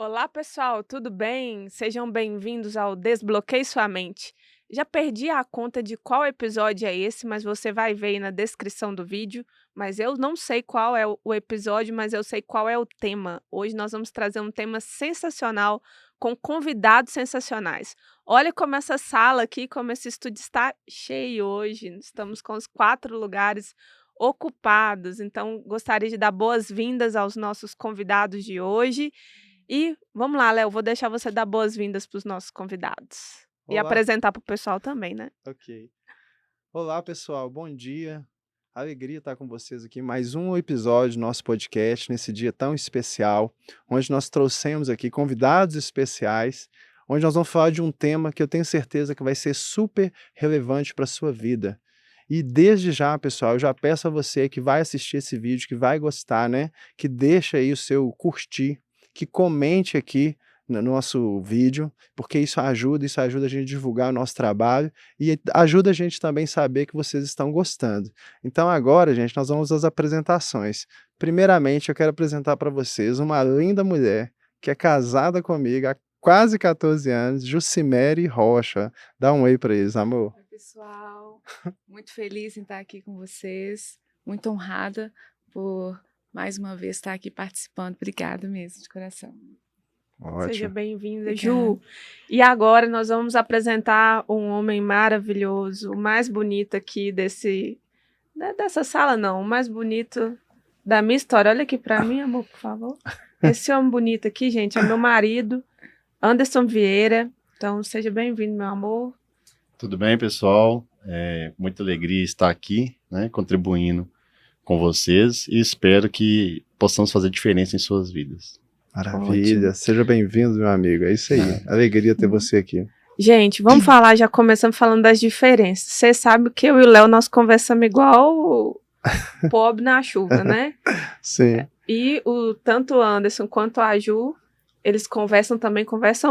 Olá, pessoal, tudo bem? Sejam bem-vindos ao Desbloqueie Sua Mente. Já perdi a conta de qual episódio é esse, mas você vai ver aí na descrição do vídeo. Mas eu não sei qual é o episódio, mas eu sei qual é o tema. Hoje nós vamos trazer um tema sensacional com convidados sensacionais. Olha como essa sala aqui, como esse estúdio está cheio hoje. Estamos com os 4 lugares ocupados. Então, gostaria de dar boas-vindas aos nossos convidados de hoje. E vamos lá, Léo, vou deixar você dar boas-vindas para os nossos convidados. E Olá, apresentar para o pessoal também, né. ok. Olá, pessoal, bom dia. Alegria estar com vocês aqui, mais um episódio do nosso podcast, nesse dia tão especial, onde nós trouxemos aqui convidados especiais, onde nós vamos falar de um tema que eu tenho certeza que vai ser super relevante para a sua vida. E desde já, pessoal, eu já peço a você que vai assistir esse vídeo, que vai gostar, né, que deixa aí o seu curtir, que comente aqui no nosso vídeo, porque isso ajuda a gente a divulgar o nosso trabalho e ajuda a gente também a saber que vocês estão gostando. Então agora, gente, nós vamos às apresentações. Primeiramente, eu quero apresentar para vocês uma linda mulher que é casada comigo há quase 14 anos, Jucimere Rocha. Dá um oi para eles, amor. Oi, pessoal. Muito feliz em estar aqui com vocês. Muito honrada por mais uma vez estar aqui participando. Obrigada mesmo, de coração. Seja Ótimo. bem-vinda, Obrigada. Ju. E agora nós vamos apresentar um homem maravilhoso, o mais bonito aqui dessa sala não, o mais bonito da minha história. Olha aqui para mim, amor, por favor. Esse homem bonito aqui, gente, é meu marido, Anderson Vieira. Então, seja bem-vindo, meu amor. Tudo bem, pessoal? Muita alegria estar aqui, né, contribuindo com vocês e espero que possamos fazer diferença em suas vidas. Maravilha, Ótimo. seja bem-vindo, meu amigo. É isso aí, alegria ter você aqui. Gente, vamos falar, já começamos falando das diferenças. Você sabe que eu e o Léo, nós conversamos igual pobre na chuva, né? Sim. E tanto o Anderson quanto a Ju, eles conversam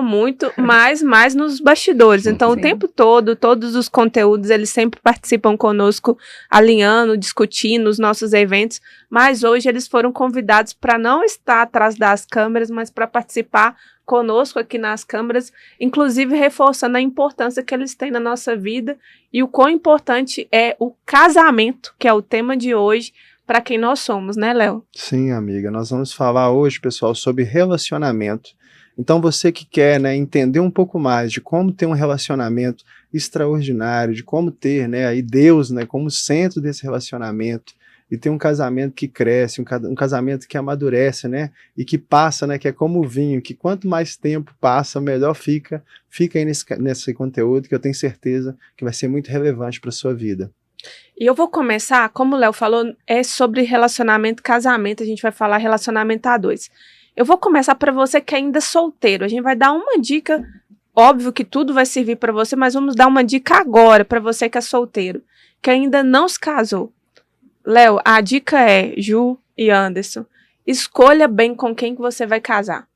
muito, mas mais nos bastidores. Então, o Sim. tempo todo, todos os conteúdos, eles sempre participam conosco, alinhando, discutindo os nossos eventos. Mas hoje eles foram convidados para não estar atrás das câmeras, mas para participar conosco aqui nas câmeras, inclusive reforçando a importância que eles têm na nossa vida e o quão importante é o casamento, que é o tema de hoje, para quem nós somos, né, Léo? Sim, amiga, nós vamos falar hoje, pessoal, sobre relacionamento. Então você que quer, né, entender um pouco mais de como ter um relacionamento extraordinário, de como ter, né, aí Deus, né, como centro desse relacionamento, e ter um casamento que cresce, um casamento que amadurece, né, e que passa, né, que é como o vinho, que quanto mais tempo passa, melhor fica. Fica aí nesse conteúdo que eu tenho certeza que vai ser muito relevante para a sua vida. E eu vou começar, como o Léo falou, é sobre relacionamento, casamento, a gente vai falar relacionamento a dois. Eu vou começar para você que ainda é solteiro, a gente vai dar uma dica, óbvio que tudo vai servir para você, mas vamos dar uma dica agora para você que é solteiro, que ainda não se casou. Léo, a dica é, Ju e Anderson, escolha bem com quem que você vai casar.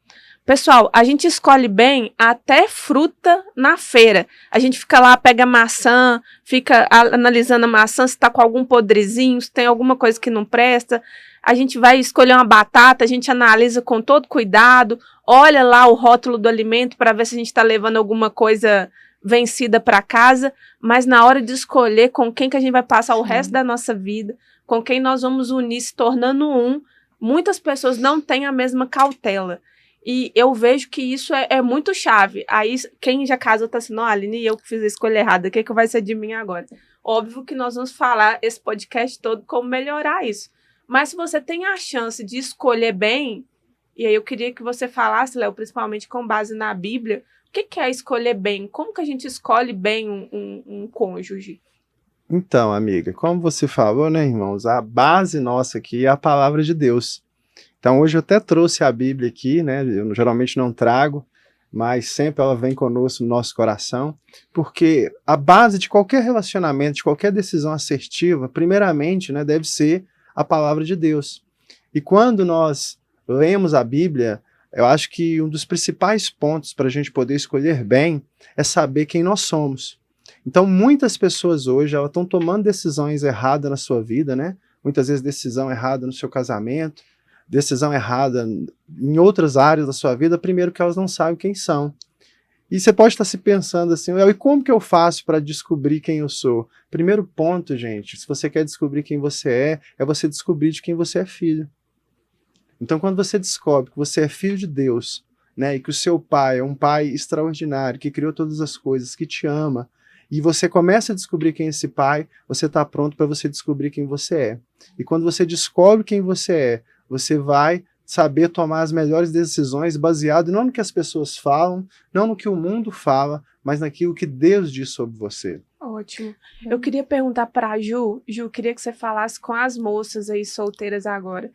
Pessoal, a gente escolhe bem até fruta na feira. A gente fica lá, pega maçã, fica analisando a maçã, se tá com algum podrezinho, se tem alguma coisa que não presta. A gente vai escolher uma batata, a gente analisa com todo cuidado, olha lá o rótulo do alimento para ver se a gente está levando alguma coisa vencida para casa, mas na hora de escolher com quem que a gente vai passar o resto da nossa vida, com quem nós vamos unir se tornando um, muitas pessoas não têm a mesma cautela. E eu vejo que isso é muito chave. Aí quem já casou tá assim, não, Aline, eu que fiz a escolha errada, o que vai ser de mim agora? Óbvio que nós vamos falar esse podcast todo como melhorar isso. Mas se você tem a chance de escolher bem, e aí eu queria que você falasse, Léo, principalmente com base na Bíblia, o que é escolher bem? Como que a gente escolhe bem um cônjuge? Então, amiga, como você falou, né, irmãos, a base nossa aqui é a palavra de Deus. Então, hoje eu até trouxe a Bíblia aqui, né, eu geralmente não trago, mas sempre ela vem conosco no nosso coração, porque a base de qualquer relacionamento, de qualquer decisão assertiva, primeiramente, né, deve ser a palavra de Deus. E quando nós lemos a Bíblia, eu acho que um dos principais pontos para a gente poder escolher bem é saber quem nós somos. Então, muitas pessoas hoje elas estão tomando decisões erradas na sua vida, né? Muitas vezes decisão errada no seu casamento, decisão errada em outras áreas da sua vida, primeiro que elas não sabem quem são. E você pode estar se pensando assim, e como que eu faço para descobrir quem eu sou? Primeiro ponto, gente, se você quer descobrir quem você é você descobrir de quem você é filho. Então, quando você descobre que você é filho de Deus, né, e que o seu pai é um pai extraordinário, que criou todas as coisas, que te ama, e você começa a descobrir quem é esse pai, você está pronto para você descobrir quem você é. E quando você descobre quem você é, você vai saber tomar as melhores decisões baseado não no que as pessoas falam, não no que o mundo fala, mas naquilo que Deus diz sobre você. Ótimo. Eu queria perguntar para a Ju, queria que você falasse com as moças aí solteiras agora.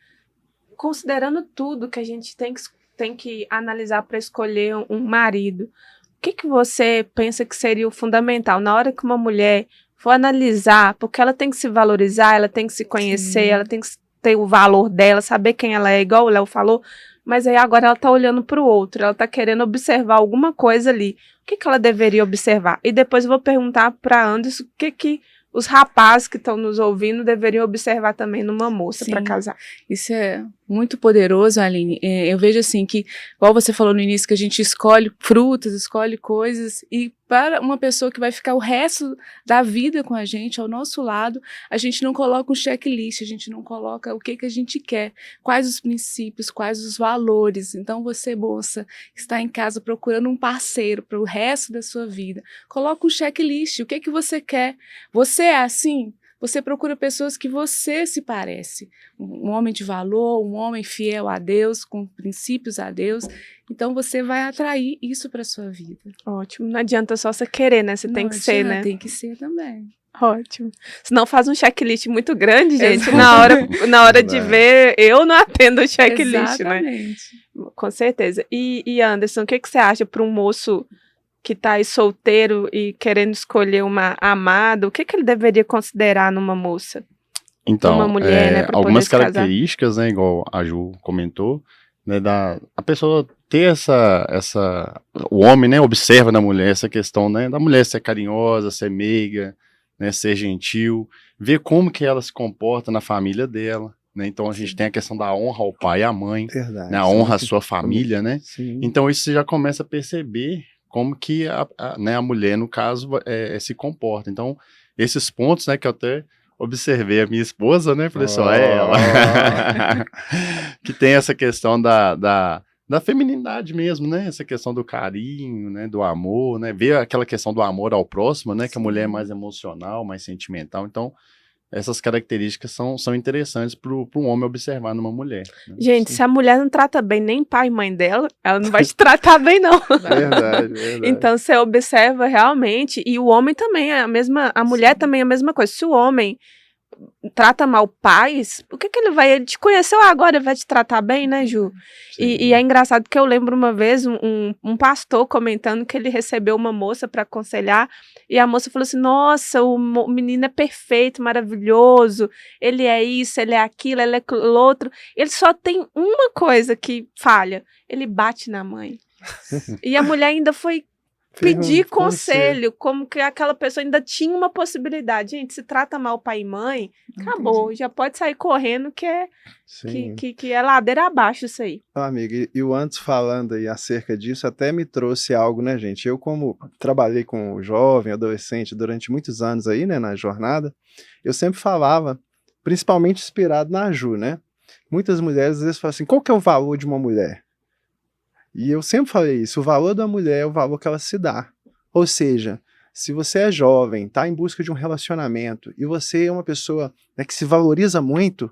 Considerando tudo que a gente tem que analisar para escolher um marido, o que você pensa que seria o fundamental na hora que uma mulher for analisar, porque ela tem que se valorizar, ela tem que se conhecer, ela tem que ter o valor dela, saber quem ela é, igual o Léo falou, mas aí agora ela tá olhando para o outro, ela tá querendo observar alguma coisa ali. O que ela deveria observar? E depois eu vou perguntar para Anderson o que os rapazes que estão nos ouvindo deveriam observar também numa moça para casar. Isso é muito poderoso, Aline. Eu vejo assim que, igual você falou no início, que a gente escolhe frutas, escolhe coisas, e para uma pessoa que vai ficar o resto da vida com a gente, ao nosso lado, a gente não coloca um checklist, a gente não coloca o que a gente quer, quais os princípios, quais os valores. Então você, moça, está em casa procurando um parceiro para o resto da sua vida, coloca um checklist, o que você quer. Você é assim? Você procura pessoas que você se parece. Um homem de valor, um homem fiel a Deus, com princípios a Deus. Então você vai atrair isso para sua vida. Ótimo. Não adianta só você querer, né? Você tem que ser, né? Tem que ser também. Ótimo. Senão faz um checklist muito grande, gente. Na hora de ver, eu não atendo o checklist, Exatamente. Né? Com certeza. E Anderson, o que você acha para um moço que está aí solteiro e querendo escolher uma amada, o que ele deveria considerar numa moça? Então, uma mulher, né, algumas características, né, igual a Ju comentou, né, a pessoa ter o homem, né, observa na mulher essa questão, né, da mulher ser carinhosa, ser meiga, né, ser gentil, ver como que ela se comporta na família dela, né, então a gente tem a questão da honra ao pai e à mãe, Verdade, né, a honra à sua família, né, sim. Então isso você já começa a perceber como que a mulher, no caso, se comporta. Então, esses pontos, né, que eu até observei a minha esposa, né, falei assim, é ela, que tem essa questão da feminilidade mesmo, né, essa questão do carinho, né, do amor, né, ver aquela questão do amor ao próximo, né, que a mulher é mais emocional, mais sentimental, então essas características são interessantes para um homem observar numa mulher. Né? Gente, se a mulher não trata bem nem pai e mãe dela, ela não vai te tratar bem, não. Verdade. Então, você observa realmente, e o homem também é a mulher também é a mesma coisa. Se o homem trata mal pais, o que ele vai? Ele te conheceu agora, ele vai te tratar bem, né, Ju? E é engraçado que eu lembro uma vez um pastor comentando que ele recebeu uma moça para aconselhar, e a moça falou assim, nossa, o menino é perfeito, maravilhoso, ele é isso, ele é aquilo, ele é aquilo outro, ele só tem uma coisa que falha, ele bate na mãe. E a mulher ainda foi pedir conselho, como que aquela pessoa ainda tinha uma possibilidade. Gente, se trata mal pai e mãe, acabou, já pode sair correndo, que é ladeira abaixo isso aí. Amiga, e o antes falando aí acerca disso, até me trouxe algo, né, gente? Eu, como trabalhei com jovem, adolescente durante muitos anos aí, né, na jornada, eu sempre falava, principalmente inspirado na Ju, né? Muitas mulheres às vezes falam assim, qual que é o valor de uma mulher? E eu sempre falei isso, o valor da mulher é o valor que ela se dá. Ou seja, se você é jovem, está em busca de um relacionamento, e você é uma pessoa, né, que se valoriza muito,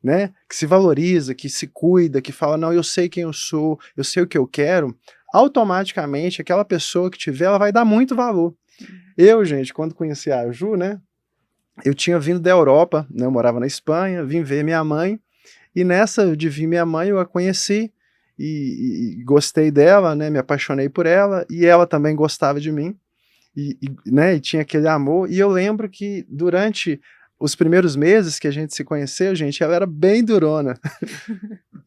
né, que se valoriza, que se cuida, que fala, não, eu sei quem eu sou, eu sei o que eu quero, automaticamente aquela pessoa que tiver, ela vai dar muito valor. Eu, gente, quando conheci a Ju, né, eu tinha vindo da Europa, né, eu morava na Espanha, vim ver minha mãe, e nessa de vir minha mãe eu a conheci, e gostei dela, né, me apaixonei por ela, e ela também gostava de mim, né, e tinha aquele amor, e eu lembro que durante os primeiros meses que a gente se conheceu, gente, ela era bem durona,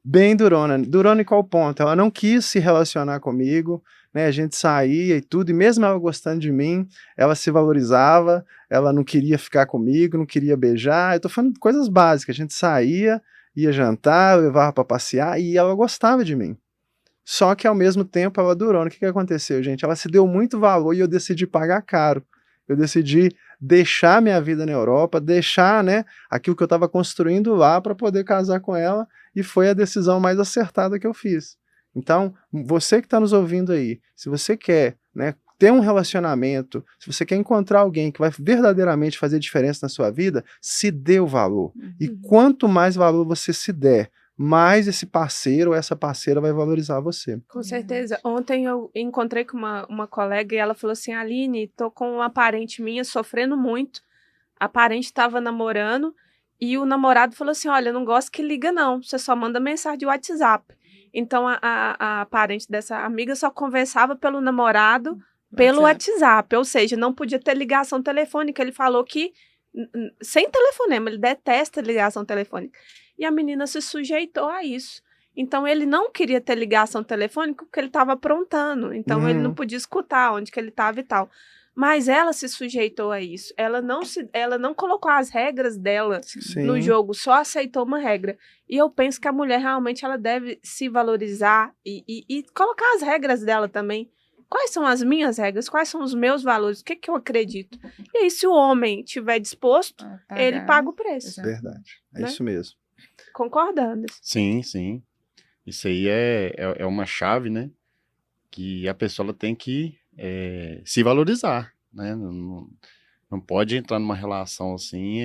bem durona em qual ponto? Ela não quis se relacionar comigo, né, a gente saía e tudo, e mesmo ela gostando de mim, ela se valorizava, ela não queria ficar comigo, não queria beijar, eu tô falando de coisas básicas, a gente saía, ia jantar, eu levava para passear e ela gostava de mim. Só que ao mesmo tempo ela durou. O que aconteceu, gente? Ela se deu muito valor e eu decidi pagar caro. Eu decidi deixar minha vida na Europa, deixar, né, aquilo que eu estava construindo lá para poder casar com ela, e foi a decisão mais acertada que eu fiz. Então, você que está nos ouvindo aí, se você quer, né, ter um relacionamento, se você quer encontrar alguém que vai verdadeiramente fazer diferença na sua vida, se dê o valor. E quanto mais valor você se der, mais esse parceiro ou essa parceira vai valorizar você. Com certeza. Ontem eu encontrei com uma colega e ela falou assim, Aline, tô com uma parente minha sofrendo muito. A parente estava namorando e o namorado falou assim, olha, eu não gosto que liga não, você só manda mensagem de WhatsApp. Então a parente dessa amiga só conversava pelo namorado pelo WhatsApp, ou seja, não podia ter ligação telefônica. Ele falou que sem telefonema, ele detesta ligação telefônica. E a menina se sujeitou a isso. Então, ele não queria ter ligação telefônica porque ele estava aprontando. Então, ele não podia escutar onde que ele estava e tal. Mas ela se sujeitou a isso. Ela não colocou as regras dela no jogo, só aceitou uma regra. E eu penso que a mulher realmente ela deve se valorizar e colocar as regras dela também. Quais são as minhas regras? Quais são os meus valores? O que eu acredito? E aí, se o homem estiver disposto, ele paga o preço. Verdade. É, né? Isso mesmo. Concordando. Sim, sim. Isso aí é uma chave, né? Que a pessoa ela tem que se valorizar, né? Não pode entrar numa relação assim,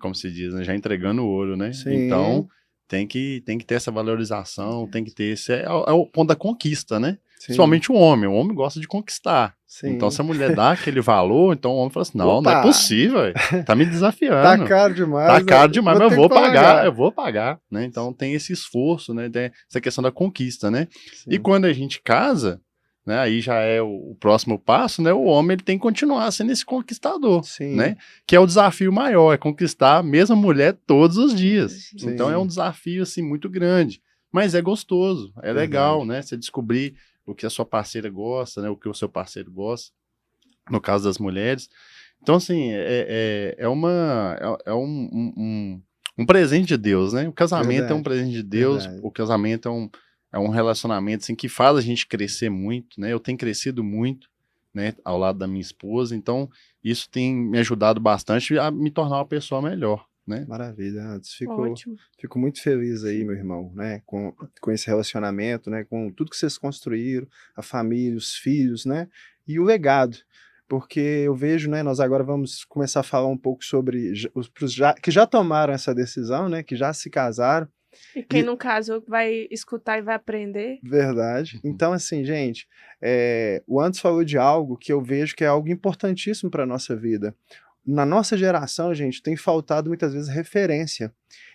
como se diz, né? Já entregando o ouro, né? Sim. Então, tem que ter essa valorização, tem que ter esse... É o ponto da conquista, né? Sim. Principalmente o homem gosta de conquistar. Sim. Então, se a mulher dá aquele valor, então o homem fala assim, não, Opa! não é possível, véio. Tá me desafiando. Tá caro demais. Tá caro demais, mas eu vou pagar. pagar, né? Então tem esse esforço, né? Tem essa questão da conquista, né? Sim. E quando a gente casa, né? Aí já é o próximo passo, né? O homem ele tem que continuar sendo esse conquistador, Sim. né? Que é o desafio maior, é conquistar a mesma mulher todos os dias. Sim. Então é um desafio, assim, muito grande. Mas é gostoso, é legal, né? Você descobrir o que a sua parceira gosta, né? O que o seu parceiro gosta, no caso das mulheres. Então, assim, é um presente de Deus, né? O casamento Verdade. é um presente de Deus, Verdade. o casamento é um relacionamento, assim, que faz a gente crescer muito, né? Eu tenho crescido muito, né? Ao lado da minha esposa, então isso tem me ajudado bastante a me tornar uma pessoa melhor, né? Maravilha, Antes. Ótimo. Fico muito feliz aí, meu irmão, né? Com esse relacionamento, né? Com tudo que vocês construíram, a família, os filhos, né? E o legado. Porque eu vejo, né, nós agora vamos começar a falar um pouco sobre os que já tomaram essa decisão, né, que já se casaram. E quem não casou vai escutar e vai aprender. Verdade. Então, assim, gente, o Antes falou de algo que eu vejo que é algo importantíssimo para a nossa vida. Na nossa geração, gente, tem faltado muitas vezes referência.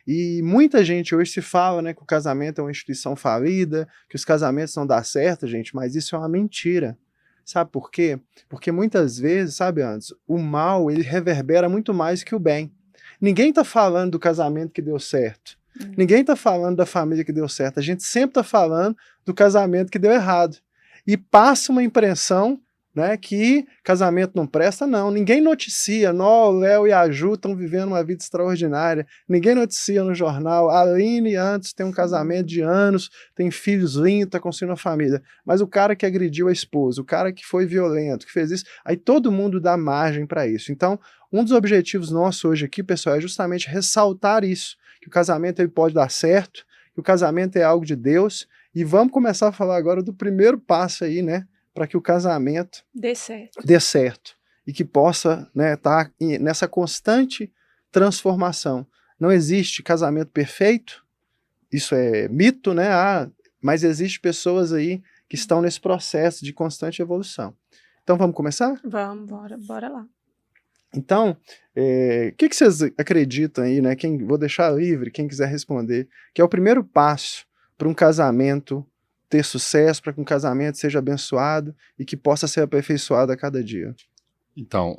E muita gente hoje se fala, né, que o casamento é uma instituição falida, que os casamentos não dão certo, gente, mas isso é uma mentira. Sabe por quê? Porque muitas vezes, sabe, Antes, o mal, ele reverbera muito mais que o bem. Ninguém está falando do casamento que deu certo. Ninguém está falando da família que deu certo. A gente sempre está falando do casamento que deu errado. E passa uma impressão, né, que casamento não presta, não. Ninguém noticia, o Léo e a Ju estão vivendo uma vida extraordinária. Ninguém noticia no jornal, a Aline Antes tem um casamento de anos, tem filhos lindos, está construindo uma família. Mas o cara que agrediu a esposa, o cara que foi violento, que fez isso, aí todo mundo dá margem para isso. Então, um dos objetivos nossos hoje aqui, pessoal, é justamente ressaltar isso, que o casamento ele pode dar certo, que o casamento é algo de Deus, e vamos começar a falar agora do primeiro passo aí, né, para que o casamento dê certo e que possa, né, estar nessa constante transformação. Não existe casamento perfeito, isso é mito, né? Mas existem pessoas aí que estão nesse processo de constante evolução. Então vamos começar? Vamos, bora lá. Então, o que vocês acreditam aí, né? Vou deixar livre, quem quiser responder, que é o primeiro passo para um casamento ter sucesso, para que um casamento seja abençoado e que possa ser aperfeiçoado a cada dia. Então,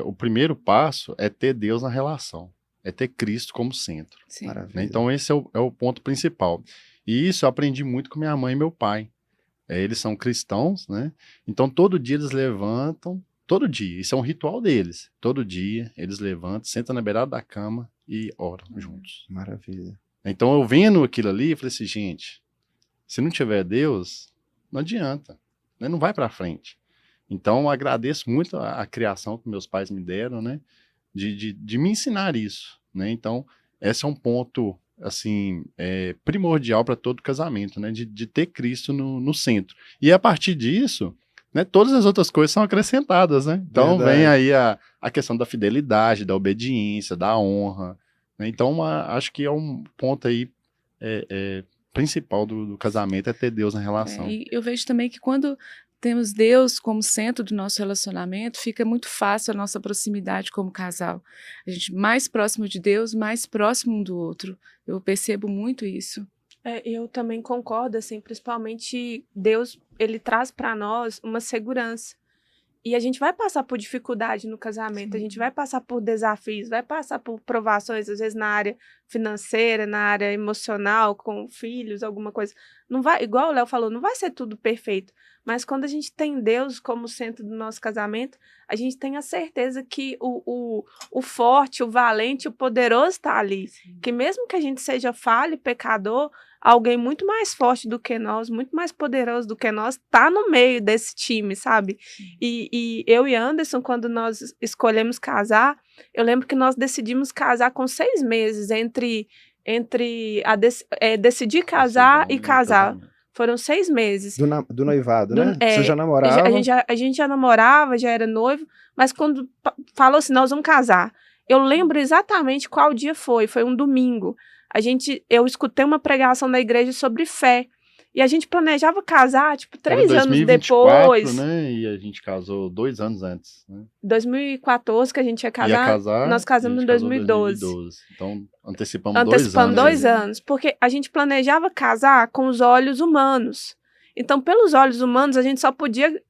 o primeiro passo é ter Deus na relação, é ter Cristo como centro. Sim. Maravilha. Então esse é o ponto principal. E isso eu aprendi muito com minha mãe e meu pai. Eles são cristãos, né? Então todo dia eles levantam, todo dia, isso é um ritual deles. Todo dia eles levantam, sentam na beirada da cama e oram juntos. Maravilha. Então, eu vendo aquilo ali, eu falei assim, gente, se não tiver Deus, não adianta, né? Não vai para frente. Então, eu agradeço muito a criação que meus pais me deram, né? De me ensinar isso, né? Então, esse é um ponto, assim, primordial para todo casamento, né? De ter Cristo no centro. E a partir disso, né, todas as outras coisas são acrescentadas, né? Então, vem aí a questão da fidelidade, da obediência, da honra, né? Então, acho que é um ponto aí principal do casamento, é ter Deus na relação. E eu vejo também que quando temos Deus como centro do nosso relacionamento, fica muito fácil a nossa proximidade como casal. A gente mais próximo de Deus, mais próximo um do outro. Eu percebo muito isso. Eu também concordo, assim, principalmente Deus, ele traz para nós uma segurança. E a gente vai passar por dificuldade no casamento, a gente vai passar por desafios, vai passar por provações, às vezes na área financeira, na área emocional, com filhos, alguma coisa. Não vai, igual o Léo falou, não vai ser tudo perfeito. Mas quando a gente tem Deus como centro do nosso casamento, a gente tem a certeza que o forte, o valente, o poderoso está ali. Sim. Que mesmo que a gente seja falho, pecador, alguém muito mais forte do que nós, muito mais poderoso do que nós, está no meio desse time, sabe? E eu e Anderson, quando nós escolhemos casar, eu lembro que nós decidimos casar com 6 meses entre decidir casar e casar. Foram 6 meses. Do noivado, né? Você já namorava? A gente já namorava, já era noivo, mas quando falou assim, nós vamos casar. Eu lembro exatamente qual dia foi. Foi um domingo. Eu escutei uma pregação na igreja sobre fé. E a gente planejava casar, tipo, 3 anos 2024, depois. Né? E a gente casou 2 anos antes, né? 2014 que a gente ia casar, nós casamos em 2012. Então, antecipamos 2 anos. Porque a gente planejava casar com os olhos humanos. Então, pelos olhos humanos, a gente só podia,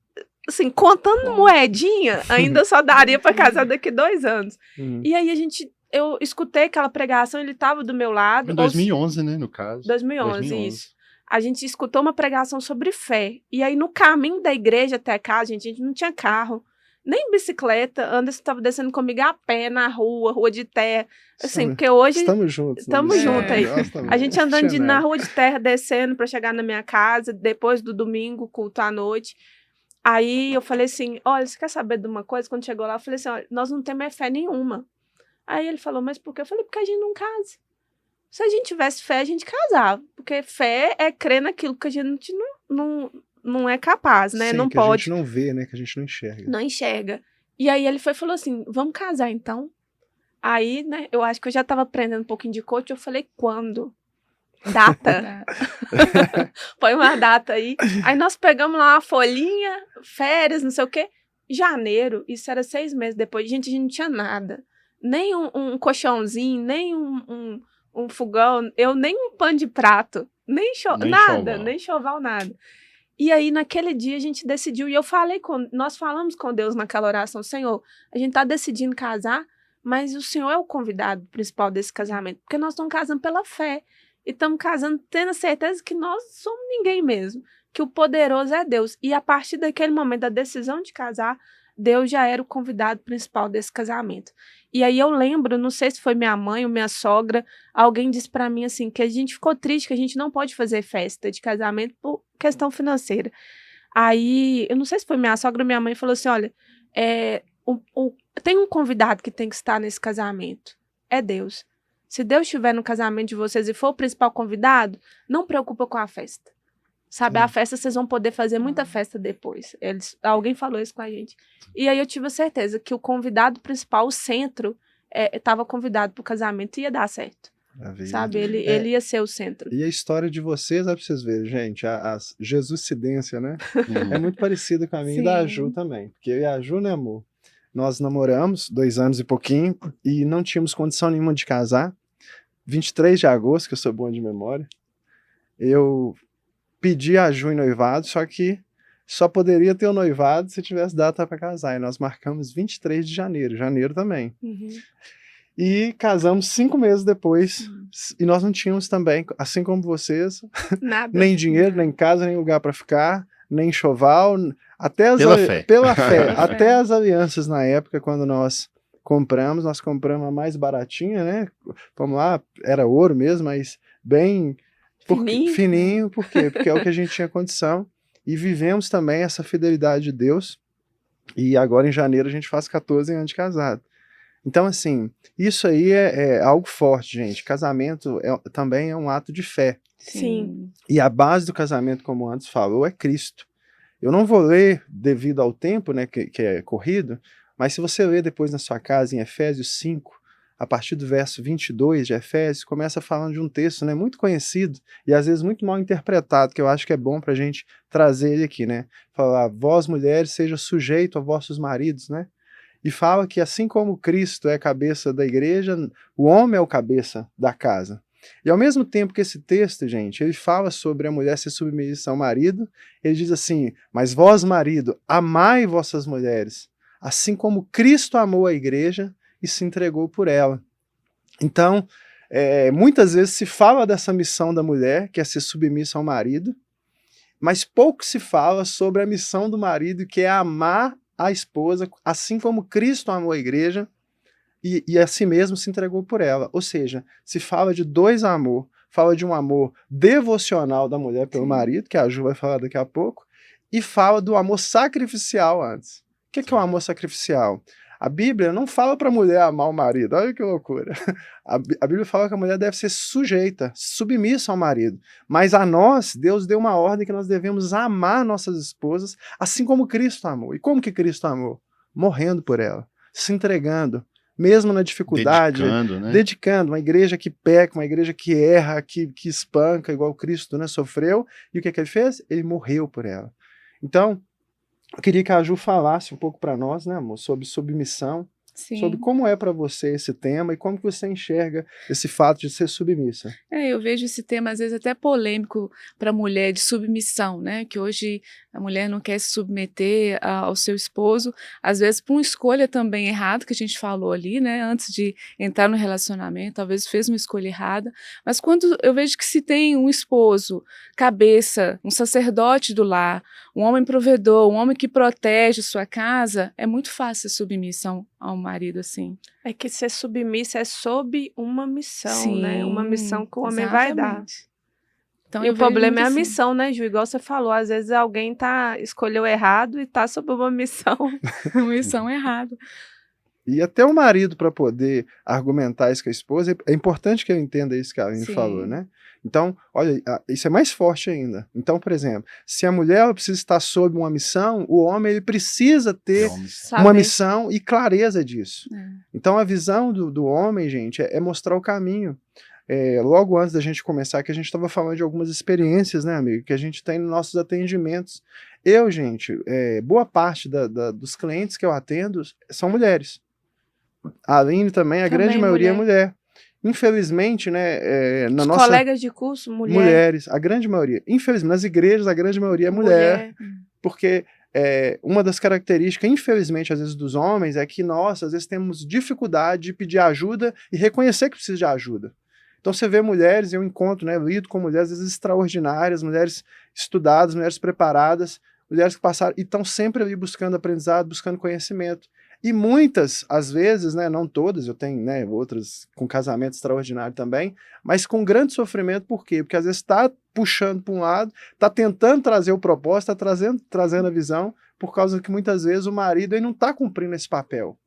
assim, contando moedinha, ainda só daria para casar daqui 2 anos. E aí eu escutei aquela pregação, ele estava do meu lado. Em 2011, né, no caso. 2011, isso. A gente escutou uma pregação sobre fé. E aí, no caminho da igreja até casa, a gente não tinha carro, nem bicicleta. Anderson estava descendo comigo a pé na rua de terra. Assim, porque hoje... Estamos juntos. Estamos juntos aí. A gente andando na rua de terra, descendo para chegar na minha casa, depois do domingo, culto à noite. Aí eu falei assim, olha, você quer saber de uma coisa? Quando chegou lá, eu falei assim, olha, nós não temos fé nenhuma. Aí ele falou, mas por quê? Eu falei, porque a gente não casa. Se a gente tivesse fé, a gente casava. Porque fé é crer naquilo que a gente não é capaz, né? Sim, não que pode. A gente não vê, né? Que a gente não enxerga. Não enxerga. E aí ele falou assim, vamos casar então? Aí, né, eu acho que eu já estava aprendendo um pouquinho de coach, eu falei, quando? Data? Põe uma data aí. Aí nós pegamos lá uma folhinha, férias, não sei o quê. Janeiro, isso era 6 meses depois. Gente, a gente não tinha nada. Nem um colchãozinho, nem um fogão, nem um pano de prato, nem enxoval, nada. E aí, naquele dia, a gente decidiu, e nós falamos com Deus naquela oração, Senhor, a gente tá decidindo casar, mas o Senhor é o convidado principal desse casamento, porque nós estamos casando pela fé, e estamos casando tendo a certeza que nós somos ninguém mesmo, que o poderoso é Deus. E a partir daquele momento da decisão de casar, Deus já era o convidado principal desse casamento. E aí eu lembro, não sei se foi minha mãe ou minha sogra, alguém disse pra mim assim, que a gente ficou triste, que a gente não pode fazer festa de casamento por questão financeira. Aí, eu não sei se foi minha sogra ou minha mãe, falou assim, olha, tem um convidado que tem que estar nesse casamento, é Deus. Se Deus estiver no casamento de vocês e for o principal convidado, não preocupa com a festa. Sabe, a festa vocês vão poder fazer muita festa depois. Alguém falou isso com a gente. E aí eu tive a certeza que o convidado principal, o centro, estava convidado para o casamento e ia dar certo. Sabe, ele ia ser o centro. E a história de vocês, é para vocês verem, gente, a Jesuscidência, né? É muito parecida com a minha. Sim. E da Ju também. Porque eu e a Ju, né, amor? Nós namoramos 2 anos e pouquinho e não tínhamos condição nenhuma de casar. 23 de agosto, que eu sou bom de memória, eu pedi a Ju em noivado, só que só poderia ter o noivado se tivesse data para casar. E nós marcamos 23 de janeiro também. E casamos 5 meses depois. E nós não tínhamos também, assim como vocês, nada. Nem dinheiro, nem casa, nem lugar para ficar, nem enxoval. Pela fé. Até as alianças na época, quando nós nós compramos a mais baratinha, né? Vamos lá, era ouro mesmo, mas bem fininho, por quê? Porque é o que a gente tinha condição, e vivemos também essa fidelidade de Deus, e agora em janeiro a gente faz 14 anos de casado. Então, assim, isso aí é algo forte, gente. Casamento também é um ato de fé. Sim. E a base do casamento, como antes falou, é Cristo. Eu não vou ler devido ao tempo, né, que é corrido, mas se você ler depois na sua casa em Efésios 5, a partir do verso 22 de Efésios, começa falando de um texto, né, muito conhecido e às vezes muito mal interpretado, que eu acho que é bom para a gente trazer ele aqui, né? Falar, vós mulheres, seja sujeito a vossos maridos, né? E fala que assim como Cristo é a cabeça da igreja, o homem é o cabeça da casa. E ao mesmo tempo que esse texto, gente, ele fala sobre a mulher ser submissa ao marido, ele diz assim, mas vós, marido, amai vossas mulheres, assim como Cristo amou a igreja e se entregou por ela. Então, muitas vezes se fala dessa missão da mulher, que é ser submissa ao marido, mas pouco se fala sobre a missão do marido, que é amar a esposa, assim como Cristo amou a igreja e a si mesmo se entregou por ela. Ou seja, se fala de dois amor, fala de um amor devocional da mulher pelo marido, que a Ju vai falar daqui a pouco, e fala do amor sacrificial antes. O que é o amor sacrificial? A Bíblia não fala para a mulher amar o marido, olha que loucura. A Bíblia fala que a mulher deve ser sujeita, submissa ao marido. Mas a nós, Deus deu uma ordem que nós devemos amar nossas esposas, assim como Cristo amou. E como que Cristo amou? Morrendo por ela, se entregando, mesmo na dificuldade, dedicando. Uma igreja que peca, uma igreja que erra, que espanca, igual Cristo, né, sofreu. E o que ele fez? Ele morreu por ela. Então, eu queria que a Ju falasse um pouco para nós, né, amor, sobre submissão, sobre como é para você esse tema e como que você enxerga esse fato de ser submissa. Eu vejo esse tema às vezes até polêmico para a mulher, de submissão, né? Que hoje a mulher não quer se submeter ao seu esposo, às vezes por uma escolha também errada, que a gente falou ali, né? Antes de entrar no relacionamento, talvez fez uma escolha errada, mas quando eu vejo que se tem um esposo, cabeça, um sacerdote do lar, um homem provedor, um homem que protege sua casa, é muito fácil a submissão ao marido, assim. É que ser submissa é sob uma missão, Sim, né? Uma missão que o homem vai dar. Então, e o problema é a assim. missão, né, Ju? Igual você falou, às vezes alguém escolheu errado e tá sob uma missão. Uma missão errada. E até o marido, para poder argumentar isso com a esposa, é importante que ele entenda isso que a Aline falou, né? Então, olha, isso é mais forte ainda. Então, por exemplo, se a mulher ela precisa estar sob uma missão, o homem ele precisa ter uma missão e clareza disso. Então, a visão do homem, gente, é mostrar o caminho. Logo antes da gente começar, que a gente estava falando de algumas experiências, né, amigo, que a gente tem nos nossos atendimentos. Gente, boa parte dos clientes que eu atendo são mulheres. A Aline também, a grande maioria é mulher. Infelizmente, né, na nossa... colegas de curso, mulheres, a grande maioria. Infelizmente, nas igrejas, a grande maioria é mulher. Porque uma das características, infelizmente, às vezes, dos homens, é que nós, às vezes, temos dificuldade de pedir ajuda e reconhecer que precisa de ajuda. Então, você vê mulheres, eu encontro, né, lido com mulheres, às vezes, extraordinárias, mulheres estudadas, mulheres preparadas, mulheres que passaram e estão sempre ali buscando aprendizado, buscando conhecimento. E muitas, às vezes, né, não todas, eu tenho, né, outras com casamento extraordinário também, mas com grande sofrimento, por quê? Porque às vezes está puxando para um lado, está tentando trazer o propósito, está trazendo a visão, por causa que muitas vezes o marido aí não está cumprindo esse papel.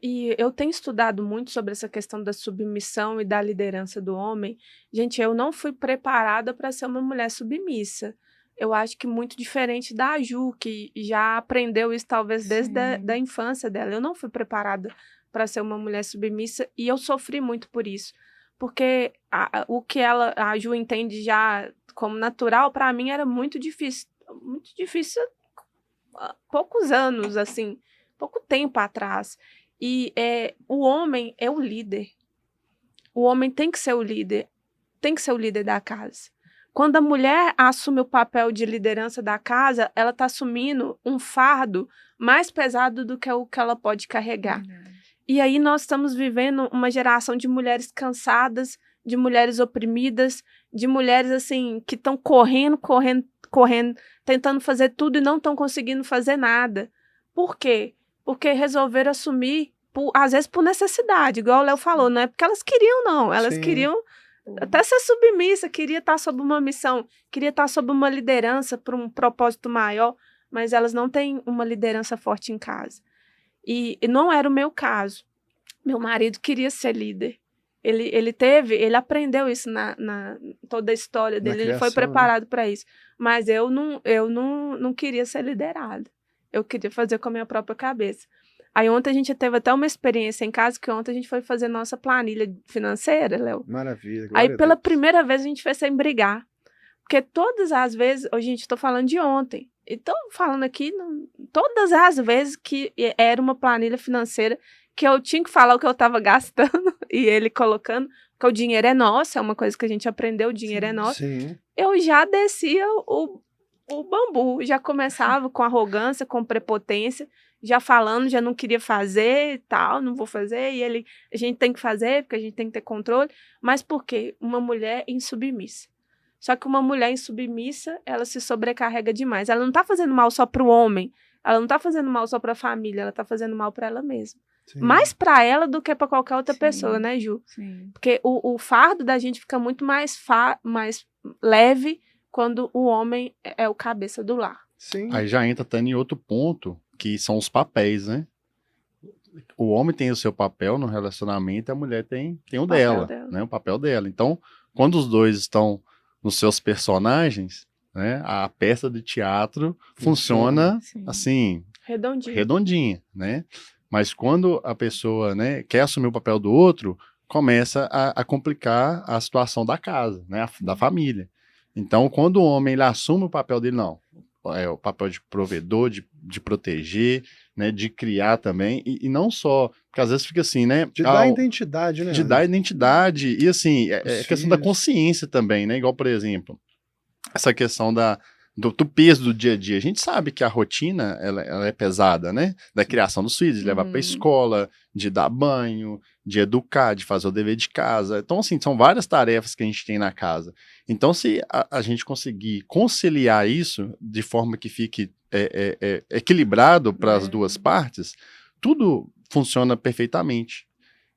E eu tenho estudado muito sobre essa questão da submissão e da liderança do homem. Gente, eu não fui preparada para ser uma mulher submissa. Eu acho que muito diferente da Ju, que já aprendeu isso talvez desde da infância dela. Eu não fui preparada para ser uma mulher submissa e eu sofri muito por isso. Porque o que a Ju entende já como natural, para mim era muito difícil. Muito difícil há poucos anos, assim, pouco tempo atrás. E o homem é o líder. O homem tem que ser o líder da casa. Quando a mulher assume o papel de liderança da casa, ela está assumindo um fardo mais pesado do que o que ela pode carregar. E aí nós estamos vivendo uma geração de mulheres cansadas, de mulheres oprimidas, de mulheres assim que estão correndo, tentando fazer tudo e não estão conseguindo fazer nada. Por quê? Porque resolveram assumir às vezes por necessidade, igual o Léo falou, não é porque elas queriam, não. Elas Sim. queriam até ser submissa, queria estar sob uma missão, queria estar sob uma liderança para um propósito maior, mas elas não têm uma liderança forte em casa. E não era o meu caso. Meu marido queria ser líder. Ele aprendeu isso na toda a história dele, ele foi preparado para isso. Mas eu não queria ser liderada. Eu queria fazer com a minha própria cabeça. Aí ontem a gente teve até uma experiência em casa, que ontem a gente foi fazer nossa planilha financeira, Léo. Maravilha. Aí pela primeira vez a gente fez sem brigar. Porque todas as vezes, hoje a gente estou falando de ontem, então falando aqui, todas as vezes que era uma planilha financeira, que eu tinha que falar o que eu estava gastando e ele colocando, porque o dinheiro é nosso, é uma coisa que a gente aprendeu, o dinheiro é nosso. Sim. Eu já descia o bambu, já começava com arrogância, com prepotência, já falando, já não queria fazer e tal, não vou fazer, e a gente tem que fazer, porque a gente tem que ter controle, mas por quê? Uma mulher insubmissa. Só que uma mulher insubmissa, ela se sobrecarrega demais, ela não está fazendo mal só para o homem, ela não está fazendo mal só para a família, ela está fazendo mal para ela mesma. Sim. Mais para ela do que para qualquer outra Sim. pessoa, né, Ju? Sim. Porque o fardo da gente fica muito mais leve quando o homem é o cabeça do lar. Sim. Aí já entra até em outro ponto, que são os papéis, né? O homem tem o seu papel no relacionamento e a mulher tem o dela, né? O papel dela. Então, quando os dois estão nos seus personagens, né? A peça de teatro funciona Sim. assim, Redondinha, né? Mas quando a pessoa, né, quer assumir o papel do outro, começa a complicar a situação da casa, né, da família. Então, quando o homem ele assume o papel dele, não, é o papel de provedor, de proteger, né, de criar também, e não só, porque às vezes fica assim, né? De dar identidade, né? De dar identidade, e assim, é questão da filhos. consciência também, né? Igual, por exemplo, essa questão do peso do dia a dia. A gente sabe que a rotina, ela é pesada, né? Da criação dos filhos, de levar para a escola, de dar banho, de educar, de fazer o dever de casa. Então, assim, são várias tarefas que a gente tem na casa. Então, se a gente conseguir conciliar isso de forma que fique equilibrado para as duas partes, tudo funciona perfeitamente.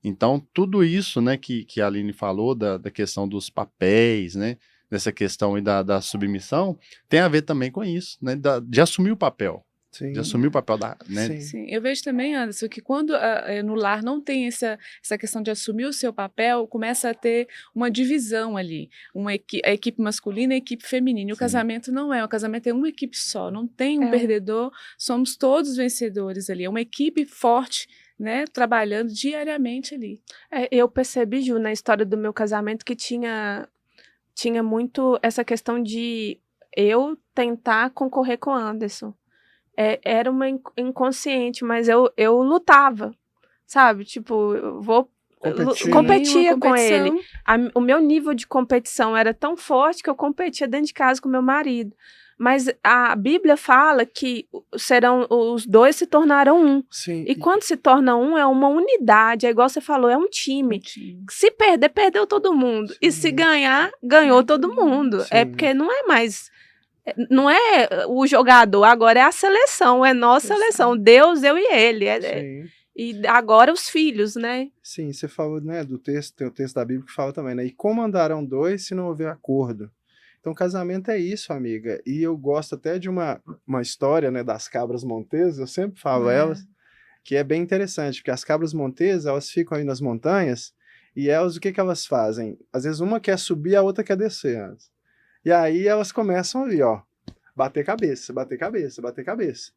Então, tudo isso, né, que a Aline falou da questão dos papéis, né? Dessa questão aí da submissão, tem a ver também com isso, né? De assumir o papel. Sim. De assumir o papel né? Sim. Sim, eu vejo também, Anderson, que quando no lar não tem essa questão de assumir o seu papel, começa a ter uma divisão ali, a equipe masculina e a equipe feminina. E o casamento não é, o casamento é uma equipe só, não tem um perdedor, somos todos vencedores ali, é uma equipe forte, né, trabalhando diariamente ali. Eu percebi, Ju, na história do meu casamento que tinha muito essa questão de eu tentar concorrer com o Anderson. Era uma inconsciente, mas eu lutava, sabe? Tipo, eu vou competia com ele. O meu nível de competição era tão forte que eu competia dentro de casa com meu marido. Mas a Bíblia fala que os dois se tornaram um. Sim. E quando se torna um, é uma unidade. É igual você falou, é um time. Se perder, perdeu todo mundo. Sim. E se ganhar, ganhou todo mundo. Sim. É porque não é mais... Não é o jogador, agora é a seleção. É nossa seleção. Deus, eu e ele. Sim. E agora os filhos, né? Sim, você falou, né, do texto, tem o texto da Bíblia que fala também, né? E como andarão dois se não houver acordo? Então, casamento é isso, amiga. E eu gosto até de uma história, né, das cabras montesas, eu sempre falo elas, que é bem interessante, porque as cabras montesas, elas ficam aí nas montanhas, e elas, o que elas fazem? Às vezes uma quer subir, a outra quer descer antes. E aí elas começam ali, ó, bater cabeça, bater cabeça, bater cabeça.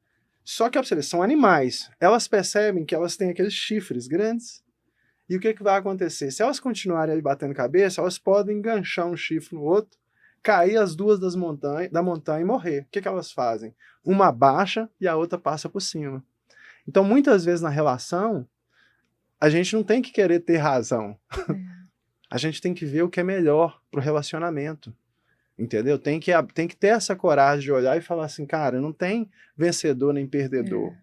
Só que, ó, pra você ver, são animais. Elas percebem que elas têm aqueles chifres grandes. E o que vai acontecer? Se elas continuarem ali batendo cabeça, elas podem enganchar um chifre no outro, cair as duas da montanha e morrer. O que elas fazem? Uma baixa e a outra passa por cima. Então, muitas vezes na relação, a gente não tem que querer ter razão. A gente tem que ver o que é melhor pro relacionamento. Entendeu? Tem que ter essa coragem de olhar e falar assim, cara, não tem vencedor nem perdedor.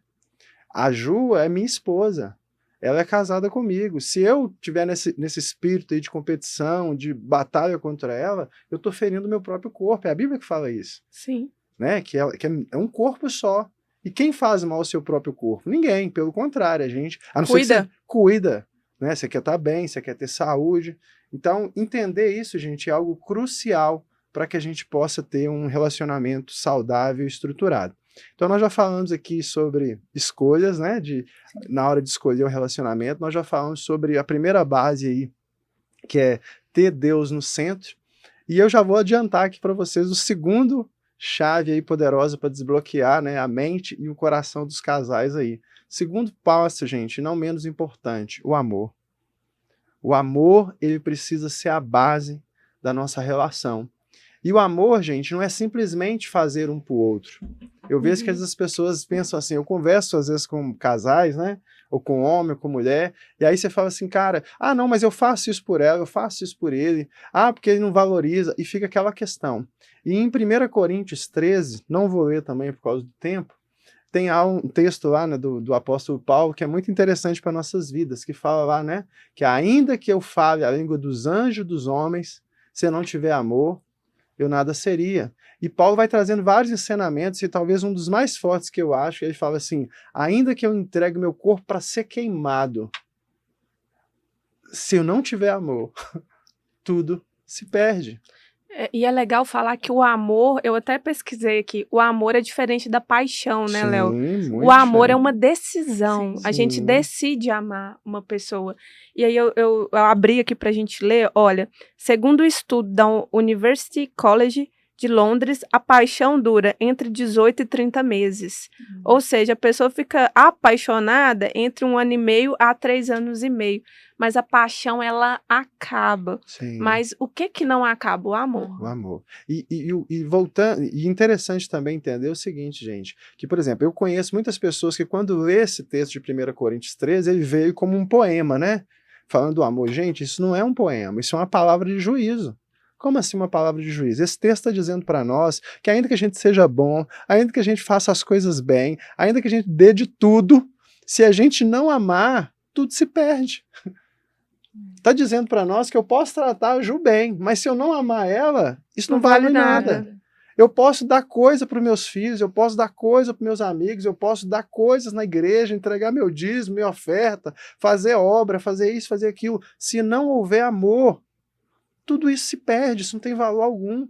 A Ju é minha esposa. Ela é casada comigo. Se eu tiver nesse espírito aí de competição, de batalha contra ela, eu estou ferindo meu próprio corpo. É a Bíblia que fala isso. Sim. Né? Que é um corpo só. E quem faz mal ao seu próprio corpo? Ninguém, pelo contrário, a gente... A não ser Cuida. que você cuida, né? Você quer estar bem, você quer ter saúde. Então, entender isso, gente, é algo crucial para que a gente possa ter um relacionamento saudável e estruturado. Então, nós já falamos aqui sobre escolhas, né? Na hora de escolher um relacionamento, nós já falamos sobre a primeira base aí, que é ter Deus no centro. E eu já vou adiantar aqui para vocês o segundo chave aí poderosa para desbloquear, né, a mente e o coração dos casais aí. Segundo passo, gente, não menos importante, o amor. O amor, ele precisa ser a base da nossa relação. E o amor, gente, não é simplesmente fazer um pro outro. Eu vejo que as pessoas pensam assim, eu converso às vezes com casais, né, ou com homem, ou com mulher, e aí você fala assim, cara, não, mas eu faço isso por ela, eu faço isso por ele, porque ele não valoriza, e fica aquela questão. E em 1 Coríntios 13, não vou ler também por causa do tempo, tem um texto lá, né, do apóstolo Paulo, que é muito interessante para nossas vidas, que fala lá, né, que ainda que eu fale a língua dos anjos dos homens, se eu não tiver amor, eu nada seria. E Paulo vai trazendo vários ensinamentos, e talvez um dos mais fortes que eu acho, ele fala assim, ainda que eu entregue meu corpo para ser queimado, se eu não tiver amor, tudo se perde. E é legal falar que o amor, eu até pesquisei aqui, o amor é diferente da paixão, né, Léo? O amor é uma decisão, a gente decide amar uma pessoa. E aí eu abri aqui pra gente ler, olha, segundo o estudo da University College de Londres, a paixão dura entre 18 e 30 meses. Ou seja, a pessoa fica apaixonada entre 1 ano e meio a 3 anos e meio. Mas a paixão, ela acaba. Sim. Mas o que não acaba? O amor. O amor. E voltando, e interessante também entender o seguinte, gente, que, por exemplo, eu conheço muitas pessoas que quando lê esse texto de 1 Coríntios 13, ele veio como um poema, né? Falando do amor. Gente, isso não é um poema, isso é uma palavra de juízo. Como assim uma palavra de juízo? Esse texto está dizendo para nós que ainda que a gente seja bom, ainda que a gente faça as coisas bem, ainda que a gente dê de tudo, se a gente não amar, tudo se perde. Está dizendo para nós que eu posso tratar a Ju bem, mas se eu não amar ela, isso não vale nada. Eu posso dar coisa para os meus filhos, eu posso dar coisa para os meus amigos, eu posso dar coisas na igreja, entregar meu dízimo, minha oferta, fazer obra, fazer isso, fazer aquilo. Se não houver amor, tudo isso se perde, isso não tem valor algum.